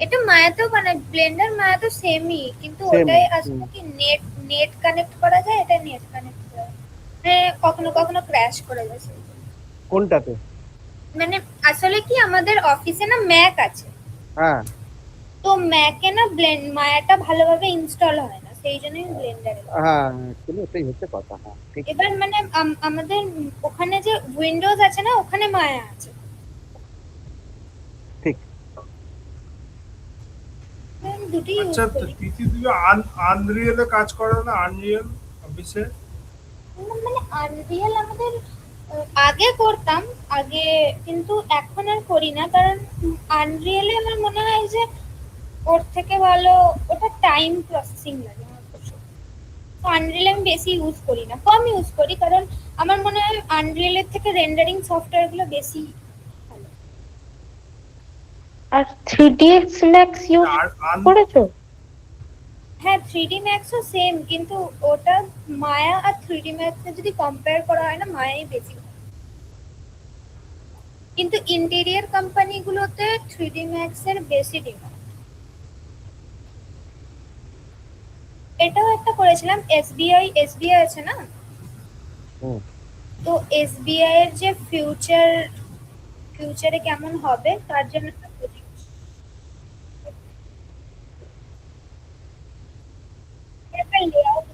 এটা মায়াতেও বানায়, ব্লেন্ডার মায়াতেও সেমই, কিন্তু সেম। ওটাই আসলে কি নেট নেট কানেক্ট করা যায়, এটা নেট কানেক্ট করা যায়। মানে কখনো কখনো ক্র্যাশ করে যায় সেই জন্য। কোনটাতে? মানে আসলে কি আমাদের অফিসে না ম্যাক আছে, হ্যাঁ। তো ম্যাকে না মায়াটা ভালোভাবে ইনস্টল হয় না, সেই জন্যই ব্লেন্ডারে। হ্যাঁ, অ্যাকচুয়ালি এটাই হচ্ছে কথা। হ্যাঁ, ঠিক। এবার মানে আমাদের ওখানে যে উইন্ডোজ আছে না, ওখানে মায়া আছে। ঠিক। দুটি ইউজ আচ্ছা, তো করি। তিথি তুমি আনরিয়েলে কাজ করো না? আনরিয়েল অফিসে? মানে আনরিয়েল আমাদের আগে করতাম, আগে, কিন্তু এখন আর করি না, কারণ আনরিয়েলে আমার মনে হয় যে ওর থেকে ভালো, ওটা টাইম প্রসেসিং লাগে আমার প্রচুর। তো আনরিয়েল আমি বেশি ইউজ করি না, কম ইউজ করি, কারণ আমার মনে হয় আনরিয়েলের থেকে রেন্ডারিং সফটওয়্যার গুলো বেশি ভালো। আর 3ds max ইউজ আর করেছো? হ্যাঁ, 3D ম্যাক্সও সেম, কিন্তু ওটা মায়া আর 3D ম্যাক্সে যদি কম্পেয়ার করা হয় না, মায়াই বেশি ভালো। কিন্তু ইন্টেরিয়র কোম্পানিগুলোতে 3D ম্যাক্স এর বেশি ডিমান্ড। এটাও একটা করেছিলাম, এসবিআই আছে না, হুম। তো এসবিআই এর যে ফিউচারে কেমন হবে তার জন্য একটা প্রজেক্ট। একটা লেআউট।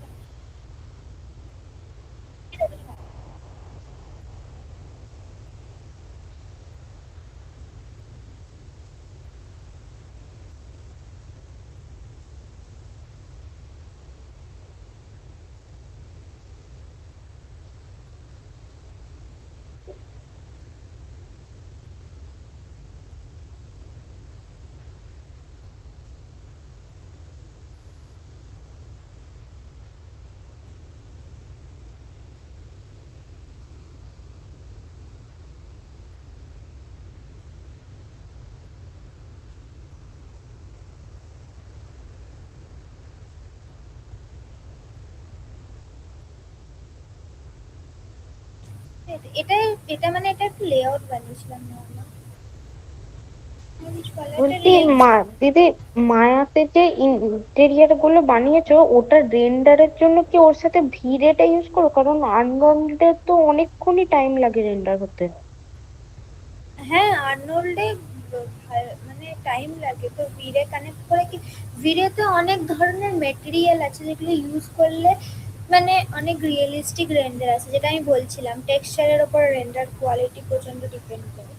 এটা এটা মানে এটা একটা লেআউট বানিয়েছিলাম নরমাল। বলছি দিদি, মায়াতে যে ইন্টেরিয়র গুলো বানিয়েছো ওটা রেন্ডারের জন্য কি ওর সাথে ভিরেটা ইউজ করো? কারণ আনরয়েডে তো অনেকক্ষণই টাইম লাগে রেন্ডার হতে। হ্যাঁ, আর্নল্ডে মানে টাইম লাগে, তো ভিরে কানেক্ট করে কি, ভিরেতে অনেক ধরনের মেটেরিয়াল আছে যেগুলো ইউজ করলে মানে অনেক রিয়েলিস্টিক রেন্ডার আছে, যেটা আমি বলছিলাম টেক্সচারের উপর রেন্ডার কোয়ালিটি প্রচন্ড ডিপেন্ড করে।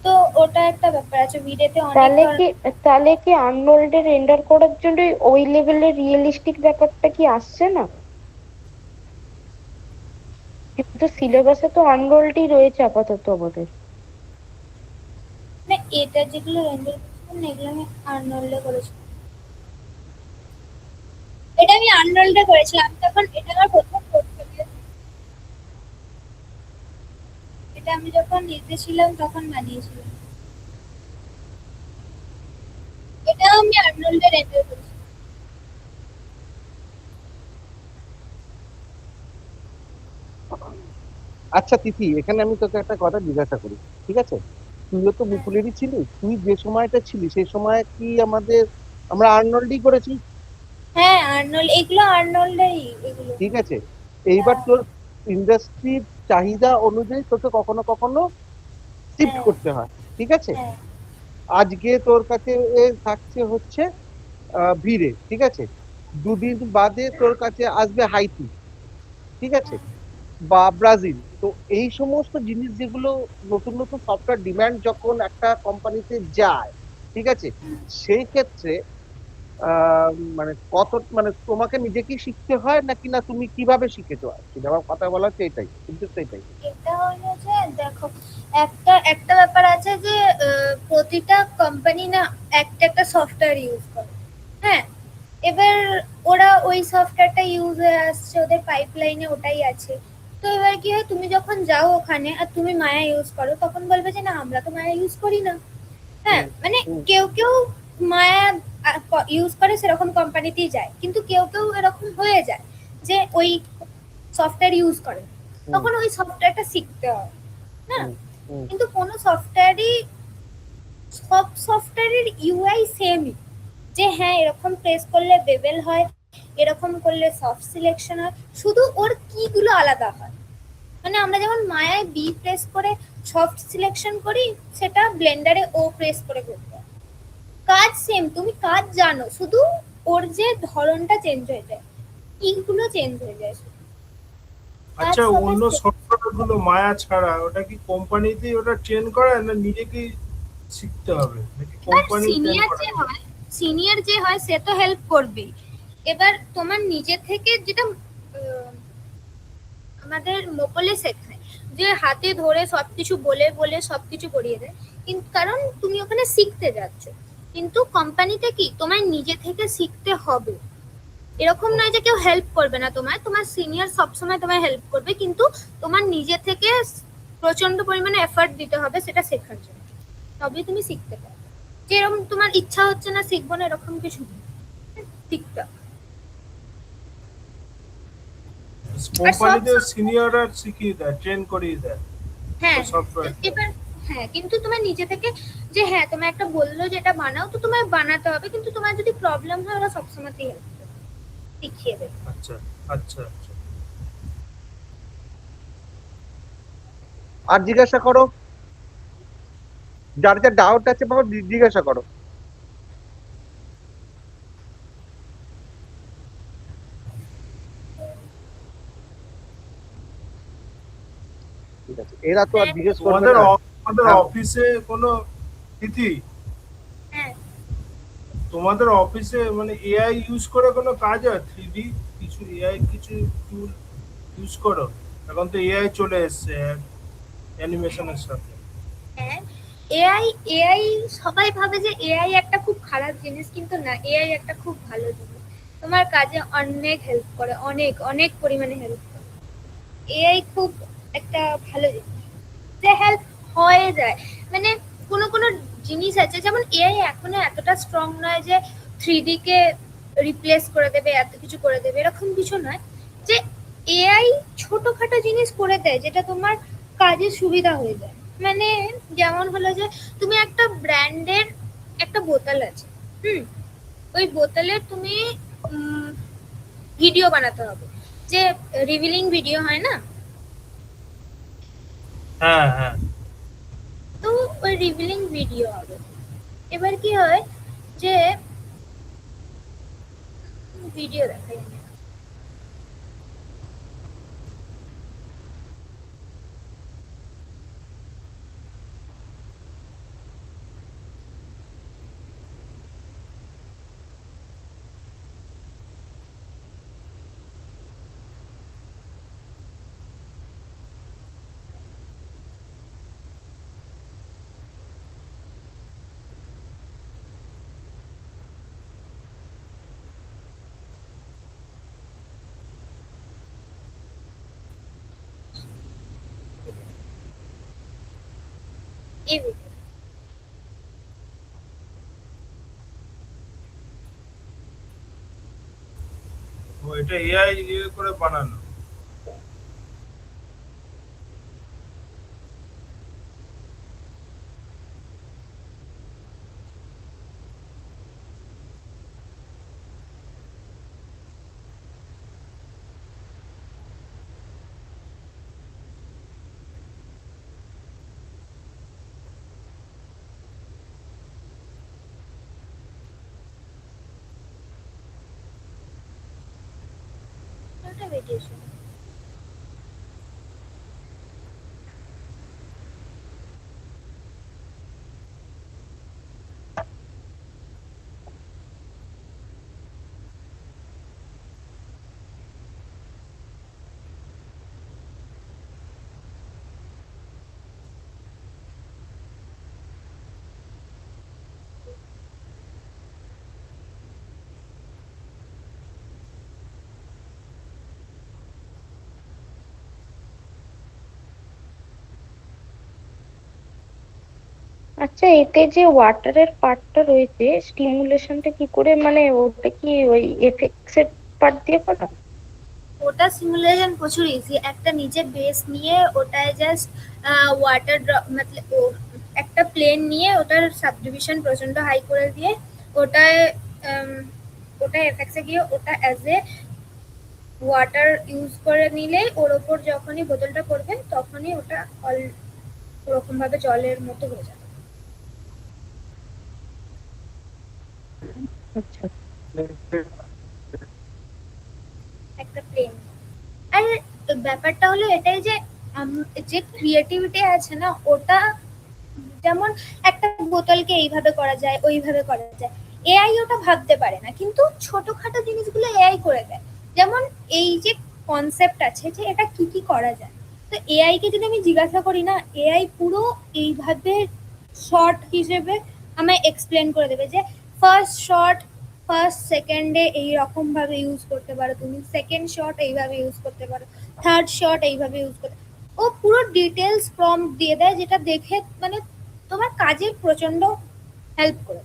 তো ওটা একটা ব্যাপার আছে, ভিরেতে অনেক তাহলে কি আনরয়েডে রেন্ডার করার জন্য ওই লেভেলের রিয়েলিস্টিক ব্যাপারটা কি আসছে না? কিন্তু সিলেবাসে তো আনরোলডই রয়েছে আপাতত আমাদের। মানে এটা যেগুলো রেন্ডার করছিলাম এগুলো আমি আর্নল্ডে করেছিলাম। এটা আমি আর্নল্ডে করেছিলাম, তখন এটা আমার প্রথম পোর্টফোলিও। এটা আমি যখন নিতে ছিলাম তখন বানিয়েছিলাম। এটা আমি আর্নল্ডে রেন্ডার করেছি। আচ্ছা তিথি, এখানে আমি তোকে একটা কথা জিজ্ঞাসা করি, ঠিক আছে? তুইও তো মুকুলেরই ছিলি, তুই যে সময়টা ছিলি সেই সময় কি আমরা আর্নল্ডই করেছি? হ্যাঁ, আর্নল্ড, এগুলো আর্নল্ডেরই এগুলো। ঠিক আছে। এইবার তোর ইন্ডাস্ট্রির চাহিদা অনুযায়ী তোকে কখনো কখনো শিফট হ্যাঁ, করতে হয়, ঠিক আছে? হ্যাঁ, আজকে তোর কাছে থাকছে হচ্ছে ভিড়ে, ঠিক আছে? দুদিন বাদে তোর কাছে আসবে হাইতি, ঠিক আছে? বা ব্রাজিল। তো এই সমস্ত জিনিস যেগুলো নতুন নতুন সফটওয়্যার ডিমান্ড যখন একটা কোম্পানিতে যায়, ঠিক আছে, সেই ক্ষেত্রে মানে কত, মানে তোমাকে নিজেকে শিখতে হয় নাকি না তুমি কিভাবে শিখেছো? আসলে আমার কথা বলা হচ্ছে এটাই, উদ্দেশ্য এটাই। এটা হলো যে দেখো, একটা একটা ব্যাপার আছে যে প্রতিটা কোম্পানি না একটা একটা সফটওয়্যার ইউজ করে। হ্যাঁ, এবার ওরা ওই সফটওয়্যারটা ইউজ হয়ে আসছে, ওদের পাইপলাইনে ওটাই আছে। তো এবার কি হয়, তুমি যখন যাও ওখানে আর তুমি মায়া ইউজ করো, তখন বলবে যে না আমরা তো মায়া ইউজ করি না। হ্যাঁ, হুম, মানে হুম, কেউ কেউ মায়া ইউজ করে সেরকম কোম্পানিতেই যায়, কিন্তু কেউ কেউ এরকম হয়ে যায় যে ওই সফটওয়্যার ইউজ করে না। হুম, তখন ওই সফটওয়্যারটা শিখতে হয় না। হুম, হুম, কিন্তু কোনো সফটওয়্যারই, সব সফটওয়্যারের ইউআই সেমই, যে হ্যাঁ এরকম প্রেস করলে বেবেল হয়, এরকম করলে সফট সিলেকশন হয়, শুধু ওর কিগুলো আলাদা হয়। মানে আমরা যেমন মায়ায় বি প্রেস করে সফট সিলেকশন করি, সেটা ব্লেন্ডারে ও প্রেস করে করতে হয়। কাজ সেম, তুমি কাজ জানো, শুধু ওর যে ধরনটা চেঞ্জ হয়ে যায়, কিগুলো চেঞ্জ হয়ে যায় শুধু। কাজ আচ্ছা, সবার অন্য same। সফটওয়্যার গুলো মায়া ছাড়া ওটা কি কোম্পানিতেই ওটা ট্রেন করায় না নিজেকেই শিখতে হবে, নাকি এবার কোম্পানি ট্রেন সিনিয়র যে করায়? হয়, সিনিয়র যে হয় সে তো হেল্প করবেই। এবার তোমার নিজে থেকে যেটা আমাদের মোকলে শেখায়, যে হাতে ধরে সবকিছু বলে বলে সবকিছু করিয়ে দেয়, কিন্তু কারণ তুমি ওখানে শিখতে যাচ্ছ। কিন্তু কোম্পানিতে কি তোমায় নিজে থেকে শিখতে হবে। এরকম নয় যে কেউ হেল্প করবে না তোমায়, তোমার সিনিয়র সবসময় তোমায় হেল্প করবে, কিন্তু তোমার নিজে থেকে প্রচন্ড পরিমাণে এফর্ট দিতে হবে সেটা শেখার জন্য, তবেই তুমি শিখতে পারবে। যে এরকম তোমার ইচ্ছা হচ্ছে না শিখবো না, এরকম কিছু নেই, শিখতে হবে। আর সব কোম্পানিতে সিনিয়ররা শিখিয়ে দেয়, ট্রেন করিয়ে দেয় হ্যাঁ ওই সফটওয়্যারটা। এবার হ্যাঁ, কিন্তু তোমার নিজে থেকে, যে হ্যাঁ তোমার একটা বললো যে এটা বানাও, তো তোমায় বানাতে হবে, কিন্তু তোমার যদি প্রবলেম হয় ওরা সবসময়তেই হেল্প করবে, শিখিয়ে দেবে। আচ্ছা, আচ্ছা, আচ্ছা। আর জিজ্ঞাসা করো, যার যার ডাউট আছে বাবা জিজ্ঞাসা করো। ঠিক আছে, এরা তো আর হ্যাঁ জিজ্ঞেস করবে তোমাদের না। তোমাদের হ্যাঁ, অফিসে কোনো তিথি, হ্যাঁ তোমাদের অফিসে মানে এআই ইউজ করে কোনো কাজ হয়? 3D কিছু এআই কিছু টুল ইউজ করো? এখন তো এআই চলে এসছে অ্যানিমেশনের সাথে। হ্যাঁ এআই, এআই সবাই ভাবে যে এআই একটা খুব খারাপ জিনিস, কিন্তু না, এআই একটা খুব ভালো জিনিস। তোমার কাজে অনেক হেল্প করে, অনেক অনেক পরিমাণে হেল্প করে। এআই খুব একটা ভালো জিনিস, যে হেল্প হয়ে যায়। মানে কোনো কোনো জিনিস আছে, যেমন এআই এখনো এতটা স্ট্রং নয় যে 3D কে রিপ্লেস করে দেবে, এত কিছু করে দেবে, এরকম কিছু নয়। যে এআই ছোটখাটো জিনিস করে দেয় যেটা তোমার কাজে সুবিধা হয়ে যায়। মানে যেমন হলো যে তুমি একটা ব্র্যান্ডের একটা বোতল আছে, হুম, ওই বোতলের তুমি ভিডিও বানাতে হবে, যে রিভিলিং ভিডিও হয় না, হ্যাঁ, হ্যাঁ। তো ওই রিভিলিং ভিডিও হবে। এবার কি হয় যে ভিডিও দেখাই আমি। এই ভিডিও ও, এটা এআই ইয়ে করে বানানো? ওটা ভিডিও ছিল। আচ্ছা, এতে যে ওয়াটারের পার্টটা রয়েছে, স্টিমুলেশনটা কি করে, মানে ওটা কি ওই এফএক্স এর পার্ট দিয়ে করা? ওটা সিমুলেশন প্রচুর ইজি। একটা নিচে বেস নিয়ে ওটায় জাস্ট ওয়াটার ড্রপ মতলব একটা প্লেন নিয়ে ওটার সাবডিভিশন প্রচন্ড হাই করে দিয়ে ওটায় ওটা এফএক্সে গিয়ে ওটা অ্যাজ এ ওয়াটার ইউজ করে নিলে ওর ওপর যখনই বোতলটা পড়বে তখনই ওটা ওরকম ভাবে জলের মতো হয়ে যাবে। আচ্ছা। একটা প্লেন। আর ব্যাপারটা হলো এটাই যে যে ক্রিয়েটিভিটি আছে না ওটা, যেমন একটা বোতলকে এইভাবে করা যায় ওইভাবে করা যায়, এআই ওটা ভাবতে পারে না, কিন্তু ছোটখাটো জিনিসগুলো এআই করে দেয়। যেমন এই যে কনসেপ্ট আছে যে এটা কি কি করা যায়, তো এআই কে যদি আমি জিজ্ঞাসা করি না, এআই পুরো এইভাবে শর্ট হিসেবে আমায় এক্সপ্লেন করে দেবে যে ফার্স্ট শর্ট ফার্স্ট সেকেন্ডে এইরকম ভাবে ইউজ করতে পারো, তুমি সেকেন্ড শট এইভাবে ইউজ করতে পারো, থার্ড শট এইভাবে ইউজ করতে। ও পুরো ডিটেলস প্রম্পট দিয়ে দেয়, যেটা দেখে মানে তোমার কাজে প্রচন্ড হেল্প করে।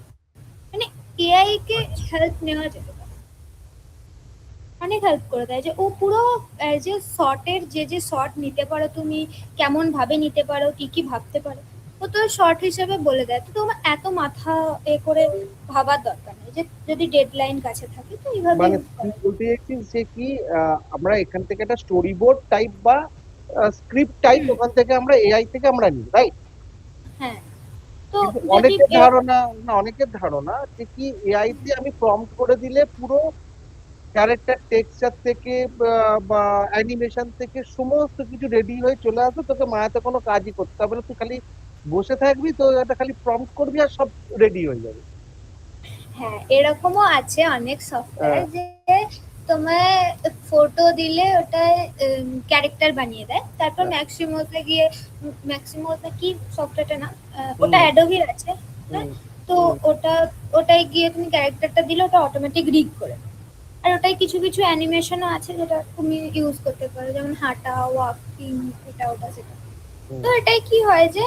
মানে এআই কে হেল্প নেওয়া যেতে পারে, অনেক হেল্প করে দেয়। যে ও পুরো যে শর্টের যে শর্ট নিতে পারো তুমি, কেমন ভাবে নিতে পারো, কি কি ভাবতে পারো, ও তো শর্ট হিসেবে বলে দেয়। তো তোমার এত মাথা করে ভাবার দরকার নেই, যে যদি ডেডলাইন কাছে থাকে তো এইভাবে মানে use তুই করা যায়। বলতে চাইছিস যে কি আমরা এখান থেকে একটা স্টোরি বোর্ড টাইপ বা স্ক্রিপ্ট টাইপ হুম, ওখান থেকে আমরা এআই থেকে আমরা নিই, রাইট? হ্যাঁ। তো কিন্তু যদি অনেকের ধারণা, না অনেকের ধারণা যে কি এআই তে আমি প্রম্পট করে দিলে পুরো ক্যারেক্টার টেক্সচার থেকে বা অ্যানিমেশন থেকে সমস্ত কিছু রেডি হয়ে চলে আসবে, তোকে মায়াতে কোনো কাজই করতে হবে না, তুই খালি বসে থাকবি, তো এটা খালি প্রম্পট করবি আর সব রেডি হয়ে যাবে। হ্যাঁ, এরকমও আছে অনেক সফটওয়্যার হ্যাঁ। যে তোমায় ফটো দিলে ওটা ক্যারেক্টার বানিয়ে দেয়। তারপর হ্যাঁ। ম্যাক্সিমোতে গিয়ে, ম্যাক্সিমোতে কি সফটওয়্যারটা না, ওটা হুম। অ্যাডোবির আছে। হ্যাঁ, হুম। তো হুম। ওটাই গিয়ে তুমি ক্যারেক্টারটা দিলে ওটা অটোমেটিক রিড করে। আর ওটাই কিছু কিছু অ্যানিমেশনও আছে যেটা তুমি ইউজ করতে পারো, যেমন হাঁটা, ওয়াকিং, এটা ওটা সেটা। হুম। তো এটাই কি হয় যে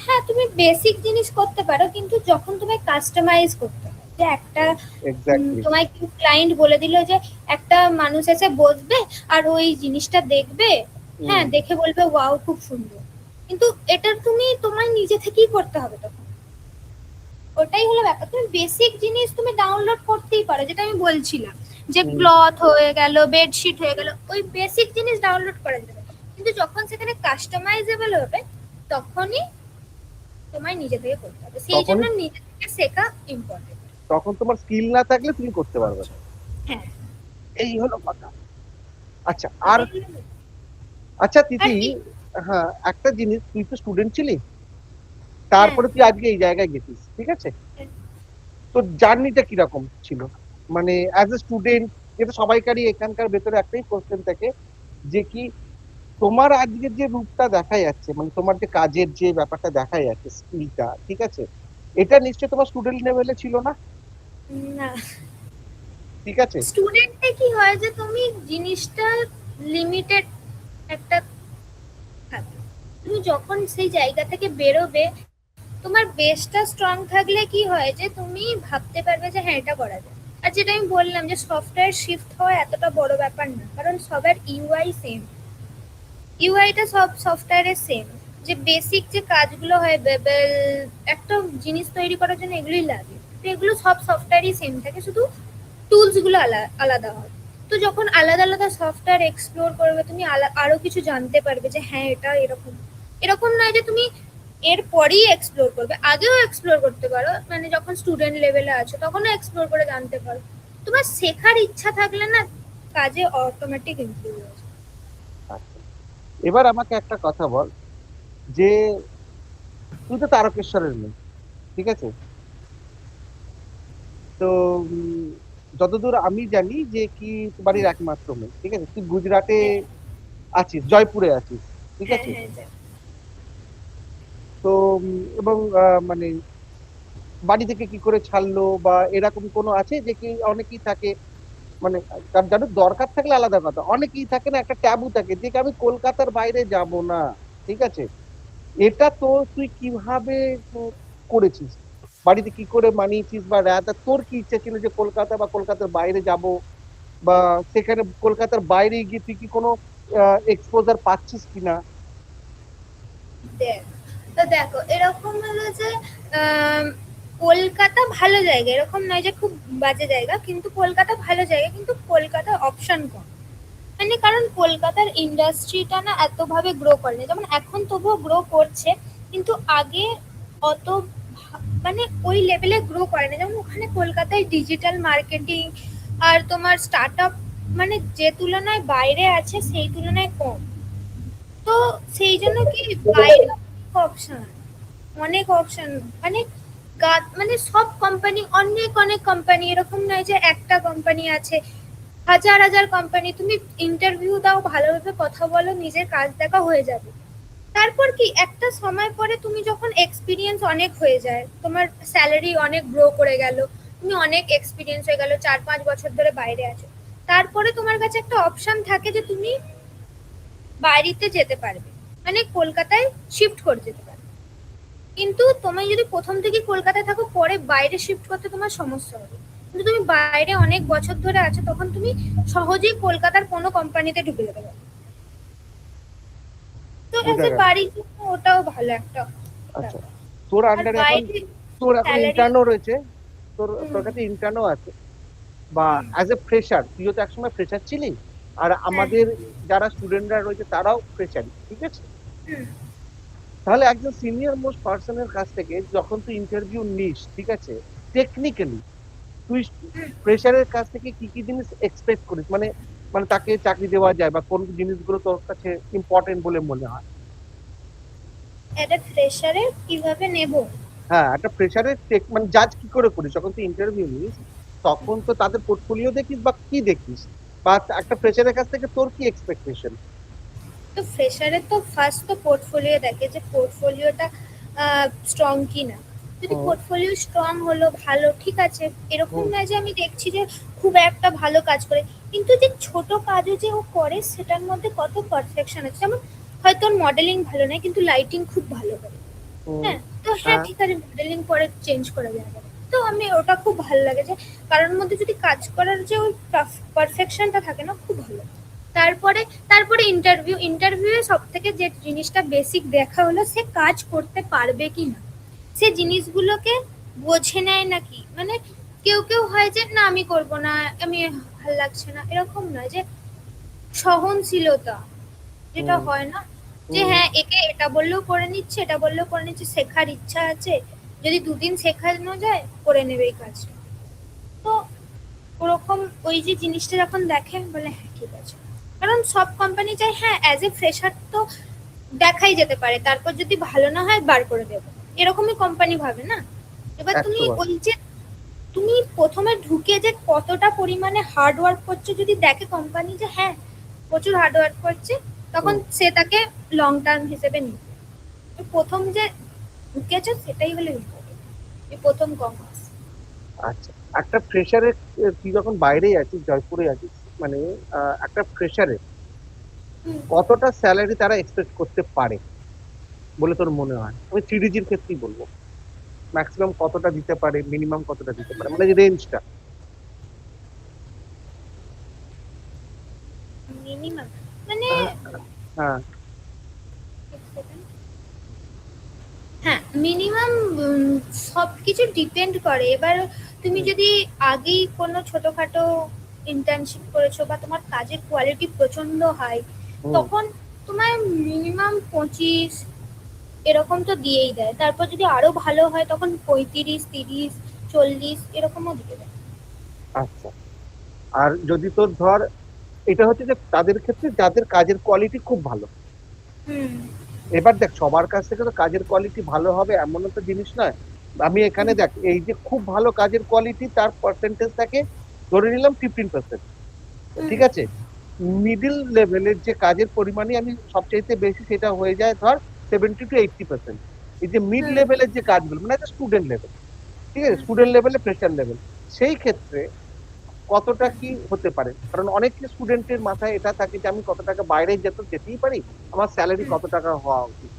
হ্যাঁ, তুমি বেসিক জিনিস করতে পারো, কিন্তু যখন তোমায় কাস্টমাইজ করতে হয়, যে একটা এক্স্যাক্টলি। তোমায় ক্লায়েন্ট বলে দিল যে একটা মানুষ এসে বসবে আর ওই জিনিসটা দেখবে, হ্যাঁ হুম। দেখে বলবে ওয়াও খুব সুন্দর, কিন্তু এটা তুমি তোমার নিজে থেকেই করতে হবে তখন। ওটাই হলো ব্যাপার। তুমি বেসিক জিনিস তুমি ডাউনলোড করতেই পারো, যেটা আমি বলছিলাম যে হুম। ক্লথ হয়ে গেল, বেডশিট হয়ে গেল, ওই বেসিক জিনিস ডাউনলোড করা যেতে পারে। কিন্তু যখন সেখানে কাস্টমাইজেবল হবে তখনই তোমায় নিজে থেকে করতে হবে। সেই জন্য তখনই, নিজে থেকে শেখা ইম্পর্টেন্ট। তখন তোমার স্কিল না থাকলে তুমি করতে পারবে না, হ্যাঁ, এই হলো কথা। আচ্ছা আর, এটাই হলো। আচ্ছা আর তিথি, কি, হ্যাঁ একটা জিনিস, তুই তো স্টুডেন্ট ছিলি, হ্যাঁ, তারপরে তুই আজকে এই জায়গায় গেছিস, ঠিক আছে, তোর জার্নিটা কিরকম ছিল? মানে অ্যাজ এ স্টুডেন্ট, যেটা সবাইকারই এখানকার ভেতরে একটাই কোশ্চেন থাকে যে কি তোমার আজকের যে রূপটা দেখা যাচ্ছে, মানে তোমার যে কাজের যে ব্যাপারটা দেখা যাচ্ছে, স্কিলটা, ঠিক আছে, এটা নিশ্চয়ই তোমার স্টুডেন্ট লেভেলে ছিল না, না, ঠিক আছে? স্টুডেন্টে কি হয় যে তুমি জিনিসটা লিমিটেড একটা থাকে। তুমি যখন সেই জায়গা থেকে বেরোবে, তোমার বেসটা স্ট্রং থাকলে কি হয় যে তুমি ভাবতে পারবে যে হ্যাঁ এটা করা যায়। আর যেটা আমি বললাম যে সফটওয়্যার শিফট হওয়া এতটা বড় ব্যাপার না, কারণ সবার ইউআই সেম, ইউআইটা সব সফটওয়্যারের সেম। যে বেসিক যে কাজগুলো হয়, বেবেল একটা জিনিস তৈরি করার জন্য এগুলোই লাগে, তো এগুলো সব সফটওয়্যারই সেম থাকে, শুধু টুলস গুলো আলাদা হয়। তো যখন আলাদা আলাদা সফটওয়্যার এক্সপ্লোর করবে তুমি, আরো কিছু জানতে পারবে যে হ্যাঁ এটা এরকম। এরকম নয় যে তুমি এরপরই এক্সপ্লোর করবে, আগেও এক্সপ্লোর করতে পারো, মানে যখন স্টুডেন্ট লেভেলে আছো তখনও এক্সপ্লোর করে জানতে পারো। তোমার শেখার ইচ্ছা থাকলে না, কাজে অটোমেটিক ইমপ্রুভ হয়ে যাবে। আচ্ছা, এবার আমাকে একটা কথা বল, যে তুই তো তারকেশ্বরের মেয়ে, ঠিক আছে, তো যতদূর আমি জানি যে কি বাড়ির একমাত্র মেয়ে, ঠিক আছে, তুই গুজরাটে হ্যাঁ, আছিস, জয়পুরে আছিস, ঠিক হ্যাঁ, আছে, হ্যাঁ, হ্যাঁ। তো এবং মানে বাড়ি থেকে কি করে ছাড়লো বা এরকম কোনো আছে যে কি, অনেকেই থাকে, মানে তার যাদের দরকার থাকলে আলাদা কথা, অনেকেই থাকে না, একটা ট্যাবু থাকে যে কি আমি কলকাতার বাইরে যাব না, ঠিক আছে, এটা তো তুই কিভাবে করেছিস, বাড়িতে কি করে মানিয়েছিস, বা রাদার তোর কি ইচ্ছা ছিল যে কলকাতা বা কলকাতার বাইরে যাব, বা সেখানে কলকাতার বাইরে গিয়ে তুই কি কোনো এক্সপোজার পাচ্ছিস কিনা? দেখ, তো দেখো এরকম হলো যে আম, কলকাতা ভালো জায়গা, এরকম নয় যে খুব বাজে জায়গা, কিন্তু কলকাতা ভালো জায়গা, কিন্তু কলকাতার অপশন কম। মানে কারণ কলকাতার ইন্ডাস্ট্রিটা না এতভাবে গ্রো করেনি, যেমন এখন তবুও গ্রো করছে, কিন্তু আগে অত মানে ওই লেভেলে গ্রো করে না। যেমন ওখানে কলকাতায় ডিজিটাল মার্কেটিং আর তোমার স্টার্ট আপ মানে যে তুলনায় বাইরে আছে সেই তুলনায় কম। তো সেই জন্য কি বাইরে অপশন, অনেক অপশন, মানে মানে সব কোম্পানি, অনেক অনেক কোম্পানি, এরকম নয় যে একটা কোম্পানি আছে, হাজার হাজার কোম্পানি। তুমি ইন্টারভিউ দাও, ভালোভাবে কথা বলো, নিজের কাজ দেখা, হয়ে যাবে। তারপর কি একটা সময় পরে তুমি যখন এক্সপিরিয়েন্স অনেক হয়ে যায়, তোমার স্যালারি অনেক গ্রো করে গেল, তুমি অনেক এক্সপিরিয়েন্স হয়ে গেল, 4-5 বছর ধরে বাইরে আছো, তারপরে তোমার কাছে একটা অপশন থাকে যে তুমি বাইরেতে যেতে পারবে, মানে কলকাতায় শিফট করে যেতে পারবে। কিন্তু তুমি যদি প্রথম থেকে কলকাতায় থাকো, পরে বাইরে শিফট করতে তোমার সমস্যা হবে। কিন্তু তুমি বাইরে অনেক বছর ধরে আছো, তখন তুমি সহজেই কলকাতার কোনো কোম্পানিতে ঢুকে যেতে পারবে। তো বোঝা এসে গেল। বাড়ির জন্য ওটাও ভালো একটা আচ্ছা, ব্যাপার। তোর আর আন্ডারে এখন, বাইরে তোর এখন স্যালারি, ইন্টার্নও রয়েছে, তোর তোর কাছে ইন্টার্নও আছে, বা অ্যাজ এ ফ্রেশার, তুইও তো একসময় ফ্রেশার ছিলি, আর আমাদের যারা স্টুডেন্টরা রয়েছে তারাও ফ্রেশারই, ঠিক আছে? তাহলে একজন সিনিয়র মোস্ট পার্সনের কাছ থেকে যখন তুই ইন্টারভিউ নিস, ঠিক আছে, টেকনিক্যালি তুই ফ্রেশারের কাছ থেকে কি কি জিনিস এক্সপেক্ট করিস, মানে মানে তাকে চাকরি দেওয়া যায়, বা কোন জিনিসগুলো তোর কাছে ইম্পর্টেন্ট বলে মনে হয়? একটা ফ্রেশারে কিভাবে নেব? হ্যাঁ, একটা ফ্রেশারের মানে জাজ কি করে করিস যখন তুই ইন্টারভিউ নিস? তখন তো তাদের পোর্টফোলিও দেখিস বা কি দেখিস, বা একটা ফ্রেশারের কাছ থেকে তোর কি এক্সপেকটেশন? তো ফ্রেশারে তো ফার্স্ট তো পোর্টফোলিও দেখে, যে পোর্টফোলিওটা স্ট্রং কিনা। যদি পোর্টফোলিও স্ট্রং হলো, ভালো, ঠিক আছে, এরকম হুম, নয় যে আমি দেখছি যে খুব একটা ভালো কাজ করে, কিন্তু যে ছোট কাজও যে ও করে সেটার মধ্যে কত পারফেকশন আছে। যেমন হয়তো ওর মডেলিং ভালো নয়, কিন্তু লাইটিং খুব ভালো করে। হুম, হ্যাঁ, তো হ্যাঁ হ্যাঁ, ঠিক আছে, মডেলিং পরে চেঞ্জ করা যাবে। তো আমি ওটা খুব ভালো লাগে যে কারোর মধ্যে যদি কাজ করার যে ওই পারফেকশনটা থাকে না, খুব ভালো। তারপরে তারপরে ইন্টারভিউয়ে সব থেকে যে জিনিসটা বেসিক দেখা হলো, সে কাজ করতে পারবে কি না, সে জিনিসগুলোকে বোঝে নেয় নাকি। মানে কেউ কেউ হয় যে না আমি করব না, আমি ভালো লাগছে না, এরকম নয়, যে সহনশীলতা যেটা হুম, হয় না, যে হুম, হ্যাঁ একে এটা বললেও করে নিচ্ছে, এটা বললেও করে নিচ্ছে, শেখার ইচ্ছা আছে, যদি দুদিন শেখানো যায় করে নেবে এই কাজটা। তো ওরকম ওই যে জিনিসটা যখন দেখে, বলে হ্যাঁ ঠিক আছে। কারণ সব কোম্পানি চায় হ্যাঁ অ্যাজ এ ফ্রেশার তো দেখাই যেতে পারে, তারপর যদি ভালো না হয় বার করে দেবো, এরকমই কোম্পানি ভাবে না। এবার তুমি 100 বার। ওই যে তুমি প্রথমে ঢুকে যে কতটা পরিমাণে হার্ড ওয়ার্ক করছো যদি দেখে কোম্পানি যে হ্যাঁ প্রচুর হার্ড ওয়ার্ক করছে, তখন হুম, সে তাকে লং টার্ম হিসেবে নিবে। প্রথম যে ঢুকেছো সেটাই হলো ইম্পর্টেন্ট, এই প্রথম কমার্স। আচ্ছা, একটা ফ্রেশারে, তুই যখন বাইরেই আছিস, জয়পুরে আছিস, মানে একটা ফ্রেশারে কতটা স্যালারি তারা এক্সপেক্ট করতে পারে বলে তোর মনে হয়? আমি 3DGর ক্ষেত্রেই বলবো, ম্যাক্সিমাম কতটা দিতে পারে, মিনিমাম কতটা দিতে পারে, মানে রেঞ্জটা। মিনিমাম মানে হ্যাঁ, হ্যাঁ মিনিমাম সবকিছু ডিপেন্ড করে। এবার তুমি যদি আগেই কোনো ছোটখাটো ইন্টার্নশিপ করেছো বা তোমার কাজের কোয়ালিটি প্রচন্ড হাই, হুম, তখন তোমার মিনিমাম 25 এরকম তো দিয়েই দেয়। তারপর যদি আরো ভালো হয় তখন 35, 30, 40 এরকমও দিয়ে দেয়। আচ্ছা। আর যদি তোর ধর, এটা হচ্ছে যে তাদের ক্ষেত্রে যাদের কাজের কোয়ালিটি খুব ভালো। হুম এবার দেখ, সবার কাছ থেকে তো কাজের কোয়ালিটি ভালো হবে এমনও তো জিনিস নয়। আমি এখানে দেখ, এই যে খুব ভালো কাজের কোয়ালিটি, তার পার্সেন্টেজ থাকে ধরে নিলাম 15%, হুম ঠিক আছে? মিডিল লেভেলের যে কাজের পরিমাণই আমি সবচাইতে বেশি, সেটা হয়ে যায় ধর 70 to 80%। এই যে মিড হুম লেভেলের যে কাজগুলো, মানে একটা স্টুডেন্ট লেভেল, ঠিক আছে, হুম স্টুডেন্ট লেভেলে, প্রেশার লেভেল, সেই ক্ষেত্রে কতটা হুম। কি হতে পারে? কারণ অনেক স্টুডেন্টের মাথায় এটা থাকে যে আমি কত টাকা বাইরে যেতেই পারি, আমার স্যালারি কত টাকা হওয়া উচিত।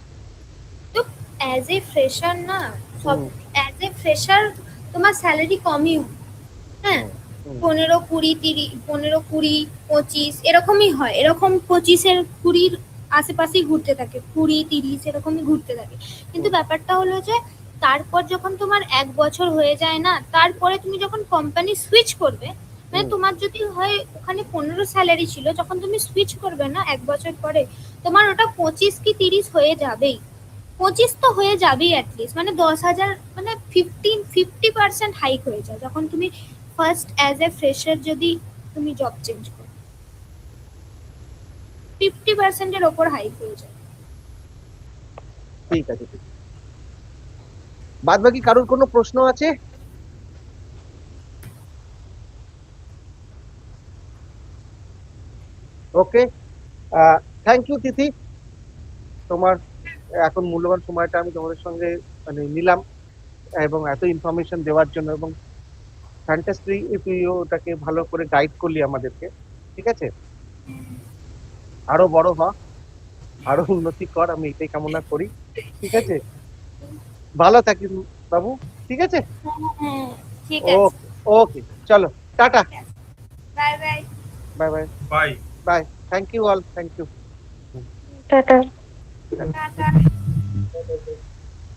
তো অ্যাজ এ ফ্রেশার না, সব হুম। অ্যাজ এ ফ্রেশার তোমার স্যালারি কমই হয়, হ্যাঁ, হুম। 15, 20, 30, 25 এরকমই হয়, এরকম 25-20 আশেপাশেই ঘুরতে থাকে, 20-30 এরকমই ঘুরতে থাকে। কিন্তু হুম। ব্যাপারটা হলো যে তারপর যখন তোমার 1 বছর হয়ে যায় না, তারপরে তুমি যখন কোম্পানি সুইচ করবে, মানে হুম। তোমার যদি হয় ওখানে 15 স্যালারি ছিল, যখন তুমি সুইচ করবে না 1 বছর পরে, তোমার ওটা 25 কি 30 হয়ে যাবেই। 25 তো হয়ে যাবেই অ্যাটলিস্ট, মানে 10,000, মানে 50% হাইক হয়ে যায় যখন তুমি ফার্স্ট অ্যাজ এ ফ্রেশার যদি তুমি জব চেঞ্জ করো, 50%-এর ওপর হাইক হয়ে যায়। ঠিক আছে, ঠিক আছে। বাদ বাকি কারোর কোনো প্রশ্ন আছে? ওকে, থ্যাংক ইউ তিথি, তোমার এখন মূল্যবান সময়টা আমি তোমাদের সঙ্গে মানে নিলাম, এবং এত ইনফরমেশন দেওয়ার জন্য, এবং ফ্যান্টাস্টিক তুই ওটাকে ভালো করে গাইড করলি আমাদেরকে। ঠিক আছে, আরো বড় হ, আরো উন্নতি কর, আমি এটাই কামনা করি। ঠিক আছে, ভালো থাকিস বাবু। ঠিক আছে, হ্যাঁ, ঠিক আছে, ওকে, ওকে, চলো, tata, bye bye. Bye bye, bye. Bye, thank you all, thank you. Tata. Tata.